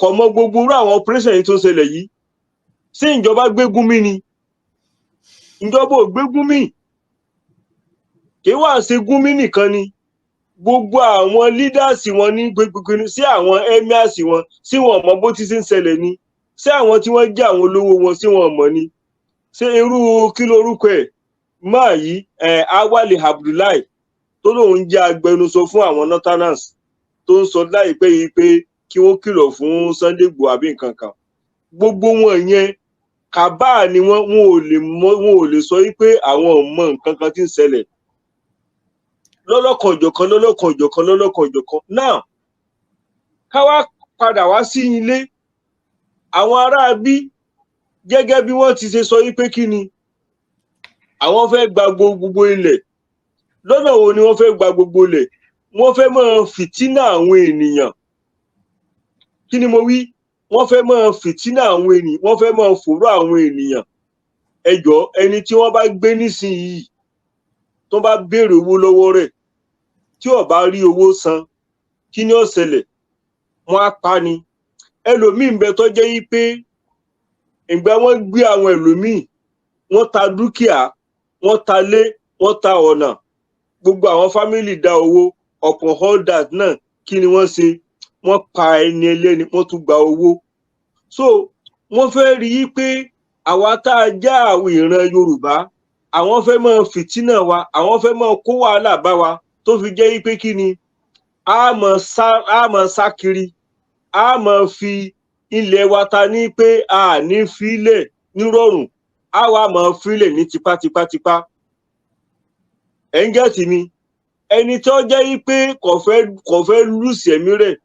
kò mọ gbogbo irú àwọn operation yìí tó ń ṣẹlẹ̀ yìí? Ṣé ìjọba gbé Gúnmi ni? Ìjọba ò gbé Gúnmi. Kì í wá ṣe Gúnmi nìkan ni. Gbogbo àwọn leaders wọn ní gbogbo sí àwọn emirs wọn sí wọn mọ bó ti ṣe ń ṣẹlẹ̀ ni. Ṣé àwọn tí wọ́n jẹ́ àwọn olówó wọn sí wọn mọ̀ ni? Ṣé irú kí lorúkọ ẹ̀ máa yí Awale Abdullahi tó lóun jẹ́ agbẹnusọ fún àwọn northerners tó ń sọ láìpẹ́ yìí pé kí wọ́n kìlọ̀ fún Sunday Igboho àbí nǹkan kan. Gbogbo wọn yẹn kàbá ni wọn ò lè sọ wípé àwọn ò mọ nǹkan kan tí ń ṣẹlẹ̀. Lọ́lọ́kan-ò-jọ̀kan. Now, ká wá padà wá sí ilé. Àwọn ará bí gẹ́gẹ́ bí wọ́n ti ṣe sọ wípé kí ni àwọn fẹ́ gba gbogbo ilẹ̀. Lọ́nà wo ni wọ́n fẹ́ gba gbogbo ilẹ̀? Wọ́n fẹ́ máa fìtínà àwọn ènìyàn. Kí ni mo wí? Wọ́n fẹ́ máa fìtínà àwọn ènìyàn. Wọ́n fẹ́ máa fòró àwọn ènìyàn. Ẹ jọ̀ọ́, ẹni tí wọ́n bá gbé nísìnyìí tó bá béèrè owó lọ́wọ́ rẹ̀ tí ò bá rí owó san, kí ni ó ṣẹlẹ̀? Wọ́n á pa ni. Ẹlòmíì ń bẹ tó jẹ́ yí pé ìgbà wọ́n gbé àwọn ẹlòmíì, wọ́n ta dúkìá, wọ́n ta lé, wọ́n ta ọ̀nà. Gbogbo àwọn fámìlì dá owó. Upon all that náà, kí ni wọ́n ṣe? Wọ́n pa ẹni ẹlẹ́ni, wọ́n tún gba owó. So, wọ́n fẹ́ rí i pé àwa tá a já àwọn ìran Yorùbá, àwọn fẹ́ máa fìtínà wa, àwọn fẹ́ máa kó wàhálà bá wa tó fi jẹ́ pé kí ni a máa sá kiri, a máa fi ilẹ̀ wa ta ní pé a ní fílẹ̀ nírọ̀rùn, a wá máa fílẹ̀ ní tipátipátipá. Ẹ ń gẹ́tì mi? Ẹni tó jẹ́ pé kò fẹ́ lùsì ẹ̀mí rẹ̀,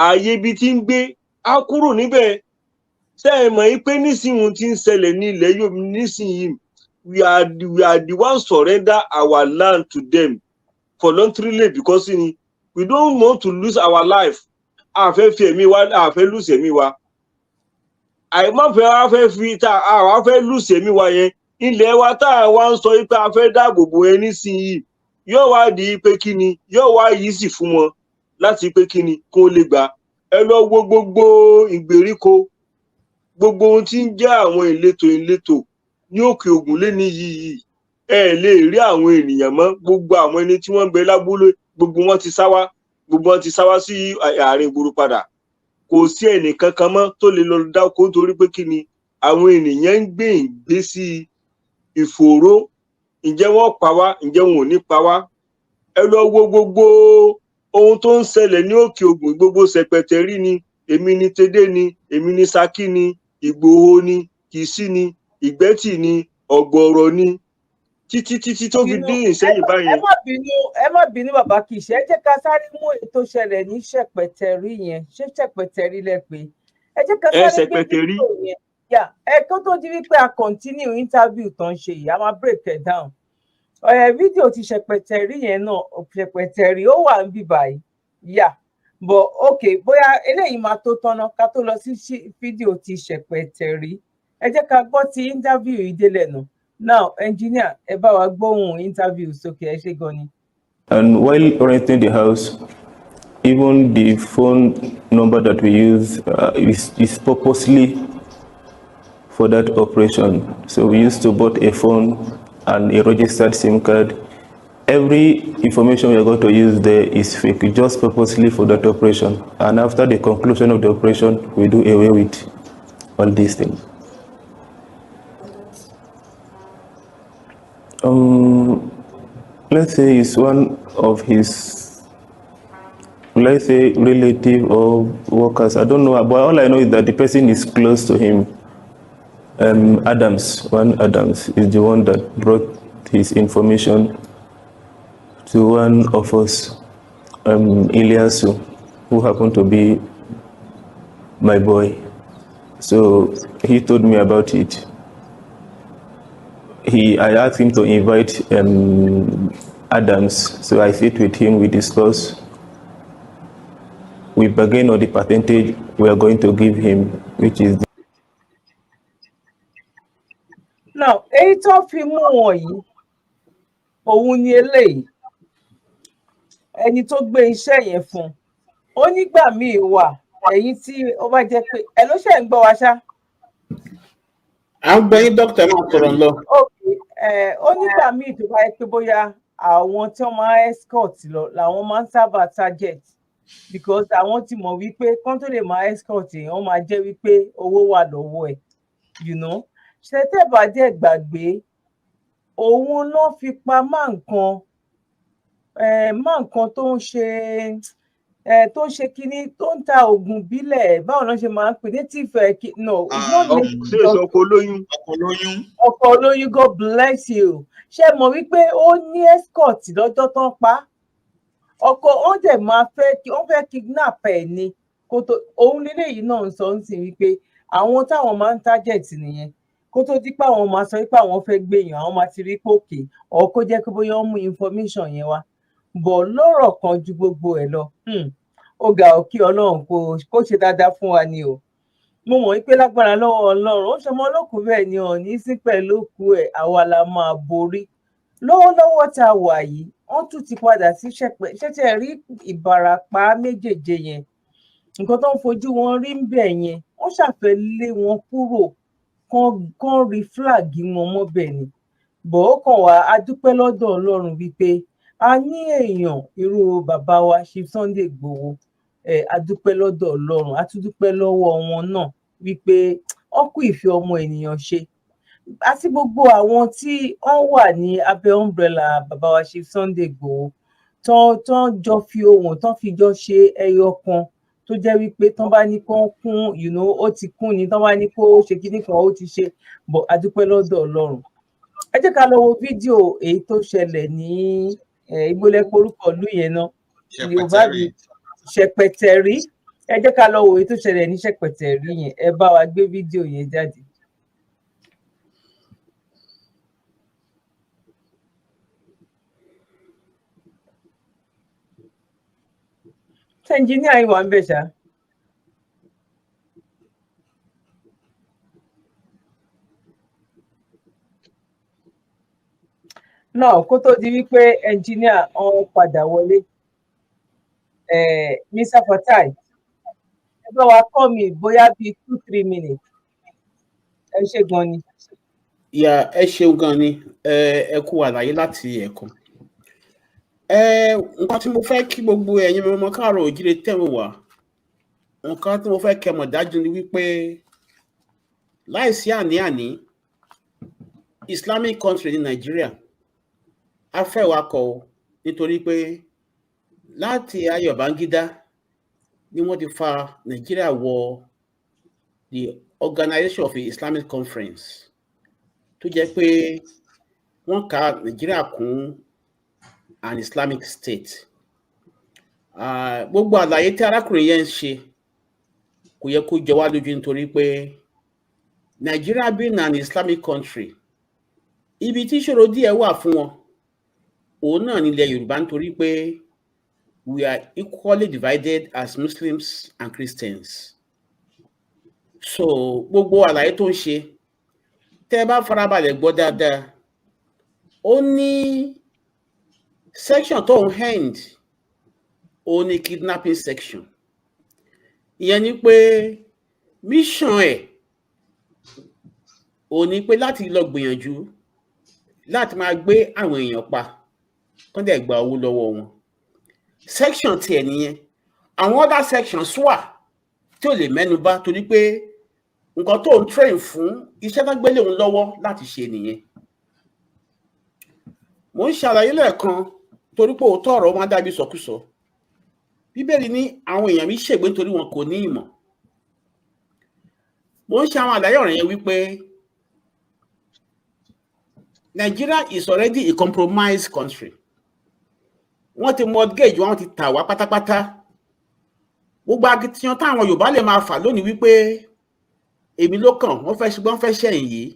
ààyè ibi tí ń gbé á kúrò níbẹ̀. Ṣé ẹ mọ̀ pé nísìnyí tí ń ṣẹlẹ̀ ní ilẹ̀ Yorùbá nísìnyí, we are the ones surrender our land to them voluntarily because we don't want to lose our life. A fẹ́ fi ẹ̀mí wa, a fẹ́ lùsì ẹ̀mí wa. Àìmọ́ fẹ́ wá fẹ́ fi ta, a fẹ́ lùsì ẹ̀mí wa yẹn. Ilẹ̀ wa tá a wá ń sọ pé a fẹ́ dáàbò bo ẹni nísìnyí, yóò wá di pé kí ni, yóò wá yìí sì fún wọn láti pé kí ni kó lè gbà. Ẹ lọ wo gbogbo ìgbèríko, gbogbo ohun tí ń jẹ́ àwọn ìletò ní òkè Ògùn léni yìí, ẹ lè rí àwọn ènìyàn mọ́. Gbogbo àwọn ẹni tí wọ́n ń bẹ lábúlé, gbogbo wọn ti sá wá sí àárín ìgboro padà. Kò sí ẹnì kankan mọ́ tó lè lọ dáko nítorí pé kí ni àwọn ènìyàn ń gbé ìgbésí ìfòòró. Ǹjẹ́ wọ́n pa wá? Ǹjẹ́ wọn ò ní pa wá? Ẹ lọ wo gbogbo ohun tó ń ṣẹlẹ̀ ní òkè Ògùn, gbogbo sẹ̀pẹ̀tẹ̀rí ni, èmi ni Tedé ni, èmi ni Ṣakí ni, Ìgbòho ni, Kìsí ni, Ìgbẹ́tì ni, Ọ̀gbọ̀rọ̀ ni, títí tó fi dé Ìṣẹ́yìn báyẹn. Ẹ má bínú bàbá Kìsí, ẹ jẹ́ ká sáré mú ètò ṣẹlẹ̀ ní Ṣẹ̀pẹ̀tẹ̀rí yẹn. Ṣé Ṣẹ̀pẹ̀tẹ̀rí lẹ pé? Ẹ jẹ́ ká sáré gbé fídíò yẹn. Kó tó di wípé a continue interview tó ń ṣe yìí, a máa break it down. Fídíò ti Ṣẹ̀pẹ̀tẹ̀rí yẹn náà, Ṣẹ̀pẹ̀tẹ̀rí ó wà ń bí báyìí. But okay, bóyá eléyìí máa tó tọ́nà ká tó lọ sí fídíò ti Ṣẹ̀pẹ̀tẹ̀rí. Ẹ jẹ́ ká gbọ́ ti interview yìí délẹ̀ nù. Now, engineer, ẹ bá wa gbóhùn interview sókè, ẹ ṣé gan ni. And while renting the house, even the phone number that we use is purposely for that operation. So we used to bought a phone and a registered SIM card. Every information we are going to use there is fake, just purposely for that operation. And after the conclusion of the operation, we do away with all these things. Let's say it's one of his, let's say, relative or workers. I don't know, but all I know is that the person is close to him. Adams is the one that brought his information to one of us, Ilyasu, who happened to be my boy. So he told me about it. I asked him to invite Adams. So I sit with him, we discuss. We bargain on the percentage we are going to give him, which is now èyí tó fi mú wọn yìí òun ni eléyìí ẹni tó gbé iṣẹ́ yẹn fún ó nígbà míì wà ẹ̀yin tí ó bá jẹ́ pé ẹ ló ṣe ń gbọ́ wa ṣá. à ń gbọ́ yín dókítà máa sọ̀rọ̀ lọ. Ó nígbà míì tó bá yẹ pé bóyá àwọn tí wọ́n máa escort lọ làwọn máa ń sábà target because àwọn ti mọ̀ wípé kán tó lè máa escort èèyàn máa jẹ́ wípé owó wà lọ́wọ́ ẹ̀ you know ṣe tẹ́ bá dẹ̀ gbàgbé òun ló fi pa má nǹkan tó ń ṣe kínní tó ń ta oògùn bílẹ̀ báwo ló ṣe máa ń pè native ọkọ̀ olóyún God bless you ṣe mọ̀ wípé ó ní escort lọ́jọ́ tó ń pa ọkọ̀ ó dẹ̀ máa fẹ́ kidnap ẹ̀ ni kó tó òun nílé yìí náà ń sọ ń sìn wípé àwọn táwọn máa ń target nìyẹn kó tó dípò àwọn máa sọ wípé àwọn fẹ́ gbèyàn àwọn máa ti rí pòkè ọ̀ kó jẹ́ pé bóyá wọ́n mú information yẹn wá bọ̀ lọ́rọ̀ kan ju gbogbo ẹ̀ lọ ó ga ọ́ kí Ọlọ́run kó ṣe dáadáa fún wa ni o mo mọ̀ wípé lágbára lọ́wọ́ Ọlọ́run ó ṣọmọ olókùú bẹ́ẹ̀ ni ọ̀ ní sí pẹ̀lú òkú ẹ̀ àwa la máa borí lọ́wọ́lọ́wọ́ tá a wà yìí wọ́n tún ti padà sí ṣẹ́tẹ̀ rí Ìbàràpá méjèèjì yẹn nǹkan tó ń fojú wọn rí ń bẹ̀ yẹn wọ́n ṣàfẹ́ lé wọn kúrò kán rí flag wọn mọ́bẹ̀ ni bọ̀ ó kàn wá a dúpẹ́ lọ́dọ̀ Ọlọ́run wípé a ní èèyàn irú bàbá wa Chief Sunday Igboho a dúpẹ́ lọ́dọ̀ Ọlọ́run a tún dúpẹ́ lọ́wọ́ wọn náà wípé wọ́n kú ìfẹ́ ọmọ ènìyàn ṣe àti gbogbo àwọn tí wọ́n wà ní abẹ́ umbrella bàbá wa Chief Sunday Igboho tán jọ fi ohùn tán fi jọ ṣe ẹyọ kan tó jẹ́ wípé tán bá ní kó kún ó ti kún ni tán bá ní kó ṣe kíní kan ó ti ṣe bọ̀ a dúpẹ́ lọ́dọ̀ Ọlọ́run ẹ jẹ́ ká lọ wo fídíò èyí tó ṣẹlẹ̀ ní ìgbólẹ̀ porúkọ ìlú yẹn náà Yorùbá bíi Ṣẹ̀pẹ̀tẹ̀rí ẹ jẹ́ ká lọ wo èyí tó ṣẹlẹ̀ ní Ṣẹ̀pẹ̀tẹ̀rí yẹn ẹ bá wa gbé fídíò yẹn jáde. Ẹnjìníà yìí wà ń bẹ̀ ṣá. náà kó tó di wípé ẹnjìníà ọ̀hún padà wọlé Mr. Fatai ẹ bá wa kọ́ mi bóyá bíi 2-3 minutes ẹ ṣe gan ni. ìyá ẹ ṣeun gan ni ẹ kú àlàyé láti ẹ̀kọ́. Nǹkan tí mo fẹ́ kí gbogbo ẹ̀yin ọmọ káàárọ̀ òjíire tẹ̀wọ̀n wá nǹkan tí mo fẹ́ kẹ́ mọ̀ dájú ni wípé láìsí àní-àní Islamic country ní Nàìjíríà a fẹ́ wakọ̀ o nítorí pé láti ayé Babangida ni wọ́n ti fa Nàìjíríà wọ the Organization of the Islamic Conference tó jẹ́ pé wọ́n ka Nàìjíríà kún an Islamic state. Gbogbo àlàyé tí arákùnrin yẹn ń ṣe kò yẹ kó jẹ wá lójú nítorí pé Nigeria being an Islamic country ibi tí ìṣòro díẹ̀ wà fún wọn òun náà nílẹ̀ Yorùbá nítorí pé we are equally divided as Muslims and Christians. So gbogbo àlàyé tó ń ṣe tẹ́ bá farabalẹ̀ gbọ́ dáadáa ó ní section tó ń hand ó ní kidnapping section ìyẹn ni pé mission ẹ̀ ó ní pé láti lọ gbìyànjú láti máa gbé àwọn èèyàn pa kán dẹ̀ gba owó lọ́wọ́ wọn section tiẹ̀ nìyẹn àwọn other sections wà tí ò lè mẹ́nu bà torí pé nǹkan tó ń train fún iṣẹ́ tó gbélé òun lọ́wọ́ láti ṣe nìyẹn. Mo ń ṣàlàyé lẹ́ẹ̀kan torí pé òótọ́ ọ̀rọ̀ máa dàbí sọkúsọ. Bíbélì ní àwọn èèyàn mi ṣègbé nítorí wọn kò ní ìmọ̀. Mo ń ṣe àwọn àlàyé ọ̀rọ̀ yẹn wípé Nigeria is already a compromised country. Wọ́n ti mortgage wọ́n ti tà wá pátápátá. gbogbo akitiyan táwọn Yorùbá lè máa fà lónìí wípé èmi ló kàn wọ́n fẹ́ ṣùgbọ́n fẹ́ ṣẹ̀yìn yìí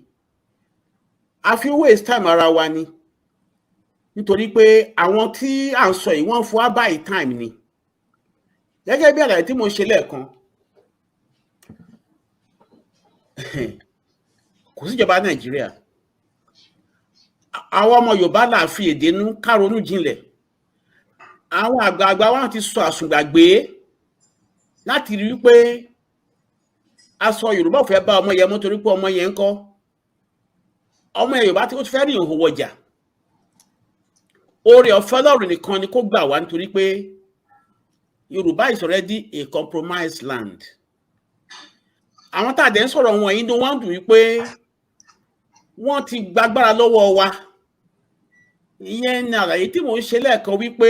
a fi waste time ara wa ni nítorí pé àwọn tí à ń sọ yìí wọ́n fún wa buy time ni gẹ́gẹ́ bí àlàyé tí mo ṣe lẹ́ẹ̀kan kò síjọba Nàìjíríà àwọn ọmọ Yorùbá là fi èdè nú ká ronú jinlẹ̀ àwọn àgbààgbà wa ti sọ àsùngbàgbé láti rí wípé aṣọ Yorùbá ò fẹ́ bá ọmọ yẹn mọ́ torí pé ọmọ yẹn ń kọ́ ọmọ Yorùbá tí ó ti fẹ́ rí ìhòòhò ọjà oore ọ̀fẹ́ Ọlọ́run nìkan ni kó gbà wá nítorí pé Yorùbá is already a compromised land àwọn tá a dẹ̀ ń sọ̀rọ̀ wọn yìí ló wọ́n dùn wípé wọ́n ti gbàgbára lọ́wọ́ wa ìyẹn ní àlàyé tí mò ń ṣe lẹ́ẹ̀kan wípé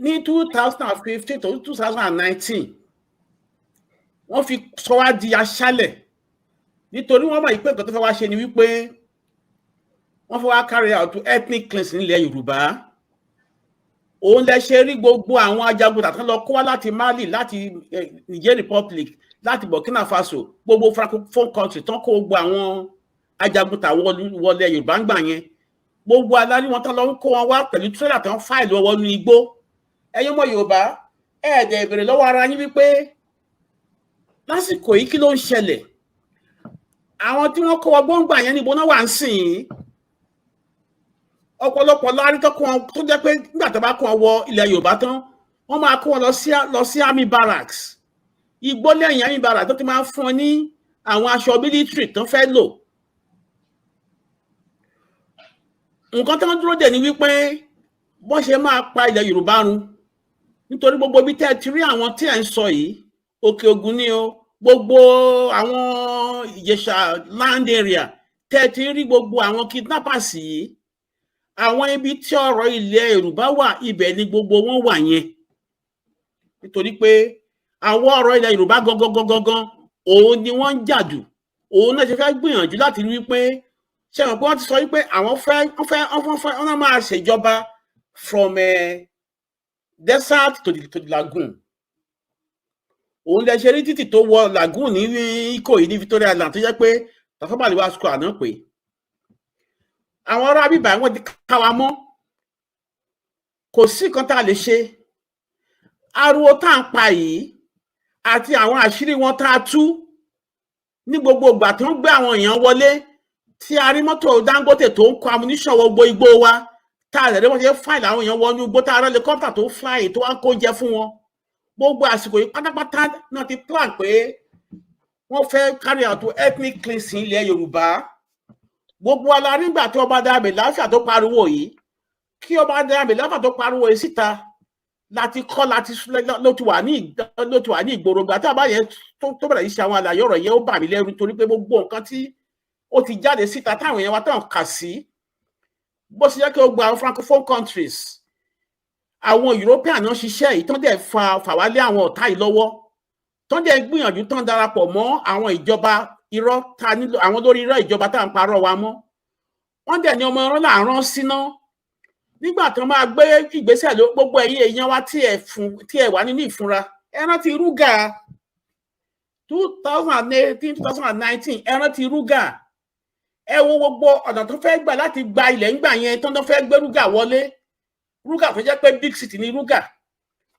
ní 2015 to 2019 wọ́n fi sọ wá di aṣálẹ̀ nítorí wọ́n mọ̀ ìpé nǹkan tó fẹ́ wá ṣe ni wípé wọ́n fẹ́ wá carry out ethnic cleansing nílẹ̀ Yorùbá òun lẹ ṣe rí gbogbo àwọn ajagunta tó lọ kó wá láti Mali láti Niger Republic láti Burkina Faso gbogbo francophone country tán kó gbogbo àwọn ajagunta wọlé Yorùbá ń gbà yẹn gbogbo alárí wọn tán lọ ń kó wọn wá pẹ̀lú tírélà tán fáìlì ọwọ́ ní igbó ẹ̀yin ọmọ Yorùbá ẹ̀ẹ́dẹ̀ ìbèrè lọ́wọ́ ara yín wípé lásìkò yìí kí ló ń ṣẹlẹ̀ àwọn tí wọ́n kó wọn gbóngbà yẹn níbo náà wà ń sìn ọ̀pọ̀lọpọ̀ láàrin tó jẹ́ pé nígbà tó bá kó wọn wọ ilẹ̀ Yorùbá tán wọ́n máa kó wọn lọ sí army barracks igbó lẹ́yìn army barracks tó ti máa ń fún wọn ní àwọn aṣọ military tó fẹ́ lò nǹkan tó ń dúró dè ní wípé bọ́n ṣe máa pa ilẹ̀ Yorùbá run nítorí gbogbo ibi tẹ́ ẹ ti rí àwọn tí ẹ̀ ń sọ yìí Òkè Ògùn ni o gbogbo àwọn Ìjẹ̀ṣà land area tẹ́ ẹ ti rí gbogbo àwọn kidnappers yìí àwọn ibi tí ọ̀rọ̀ ilẹ̀ Yorùbá wà ibẹ̀ ni gbogbo wọn wà yẹn nítorí pé àwọn ọ̀rọ̀ ilẹ̀ Yorùbá gangan òun ni wọ́n ń jàdù òun náà ṣe fẹ́ gbìyànjú láti rí wípé ṣe mọ̀ pé wọ́n ti sọ wípé àwọn wọ́n máa ṣèjọba from desert to the lagoon òun lè ṣe rí títì tó wọ lagoon ní Ìkòyí ní Victoria Island tó jẹ́ pé Tafawa Square náà pé àwọn ará bíbá wọn ti ká wa mọ́ kò sí nǹkan tá a lè ṣe ariwo tá à ń pa yìí àti àwọn àṣírí wọn tá a tú ní gbogbo ìgbà tó ń gbé àwọn èèyàn wọlé tí a rí mọ́tò Dangote tó ń kó ammunition wọ gbogbo igbó wa tá a lè wọ́n ṣe fáìlì àwọn èèyàn wọnú igbó tá a rán helicopter tó fly tó wá kó jẹ fún wọn gbogbo àsìkò yìí pátápátá náà ti plan pé wọ́n fẹ́ carry out ethnic cleansing ilẹ̀ Yorùbá gbogbo alárígbà tí ọba Dáàmì Láfíà tó pariwo yìí kí ọba Dáàmì Láfíà tó pariwo yìí síta láti kọ́ ló ti wà ní ìgboro gbà tí àbá yẹn tó bẹ̀rẹ̀ yìí ṣe àwọn àlàyé ọ̀rọ̀ yẹn ó bà mí lẹ́rù torí pé gbogbo nǹkan tí ó ti jáde síta táwọn èèyàn wa tán kà sí bó ṣe jẹ́ kí ó gba àwọn francophone countries àwọn European náà ṣiṣẹ́ yìí tán dẹ̀ fà wá lé àwọn ọ̀tá yìí lọ́wọ́ tán dẹ̀ gbìyànjú tán darapọ̀ mọ́ àwọn ìjọba irọ́ ta nílò àwọn lórí irọ́ ìjọba tá à ń parọ́ wa mọ́ wọ́n dẹ̀ ní ọmọ ẹran láàrán síná nígbà tán máa gbé ìgbésẹ̀ ló gbogbo ẹ̀yin èèyàn wa tí ẹ wà nínú ìfúnra ẹran ti rúgà 2018 2019 ẹran ti rúgà ẹ wo gbogbo ọ̀nà tó fẹ́ gbà láti gba ilẹ̀ ńgbà yẹn tó fẹ́ gbé rúgà wọlé rúgà tó jẹ́ pé big city ní rúgà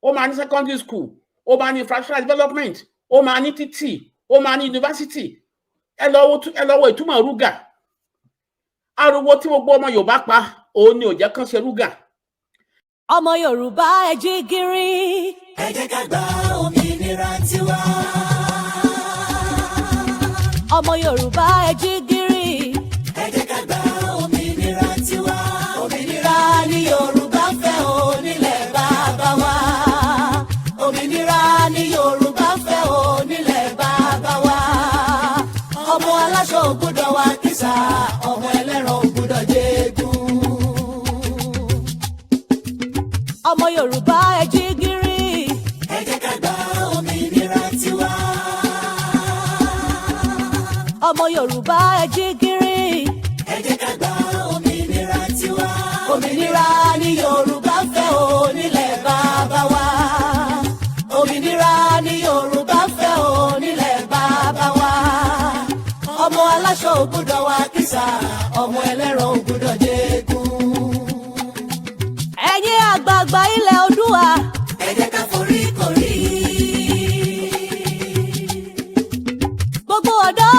ó máa ní secondary school ó máa ní infrastructure development ó máa ní títì ó máa ní university ẹ lọ wo ìtumọ̀ rúgà ariwo tí gbogbo ọmọ Yorùbá pa òun ni ò jẹ́ kán ṣe rúgà. ọmọ Yorùbá ẹ jí gìrì. ẹ jẹ́ ká gba òmìnira tiwa. ọmọ Yorùbá ẹ jí gìrì. ẹ jẹ́ ká gba òmìnira tiwa. òmìnira ni Yorùbá fẹ́ o nílẹ̀ bàbá wa. òmìnira ni Yorùbá fẹ́ o nílẹ̀ bàbá wa. ọmọ aláṣọ ò gbọ́dọ̀ wá kísà ọmọ ẹlẹ́ran ò gbọ́dọ̀ jẹ́gun. ọmọ Yorùbá ẹ jí gìrì. ẹ jẹ́ ká gba òmìnira tiwa. ọmọ Yorùbá ẹ jí gìrì. ẹ jẹ́ ká gba òmìnira tiwa. òmìnira ni Yorùbá fẹ́ o nílẹ̀ bàbá wa. ò gbọ́dọ̀ wá kísà ọmọ ẹlẹ́ran ò gbọ́dọ̀ jẹ́gun. ẹ̀yin àgbààgbà ilẹ̀ Oòduà ẹ jẹ́ ká forí korí. gbogbo ọ̀dọ́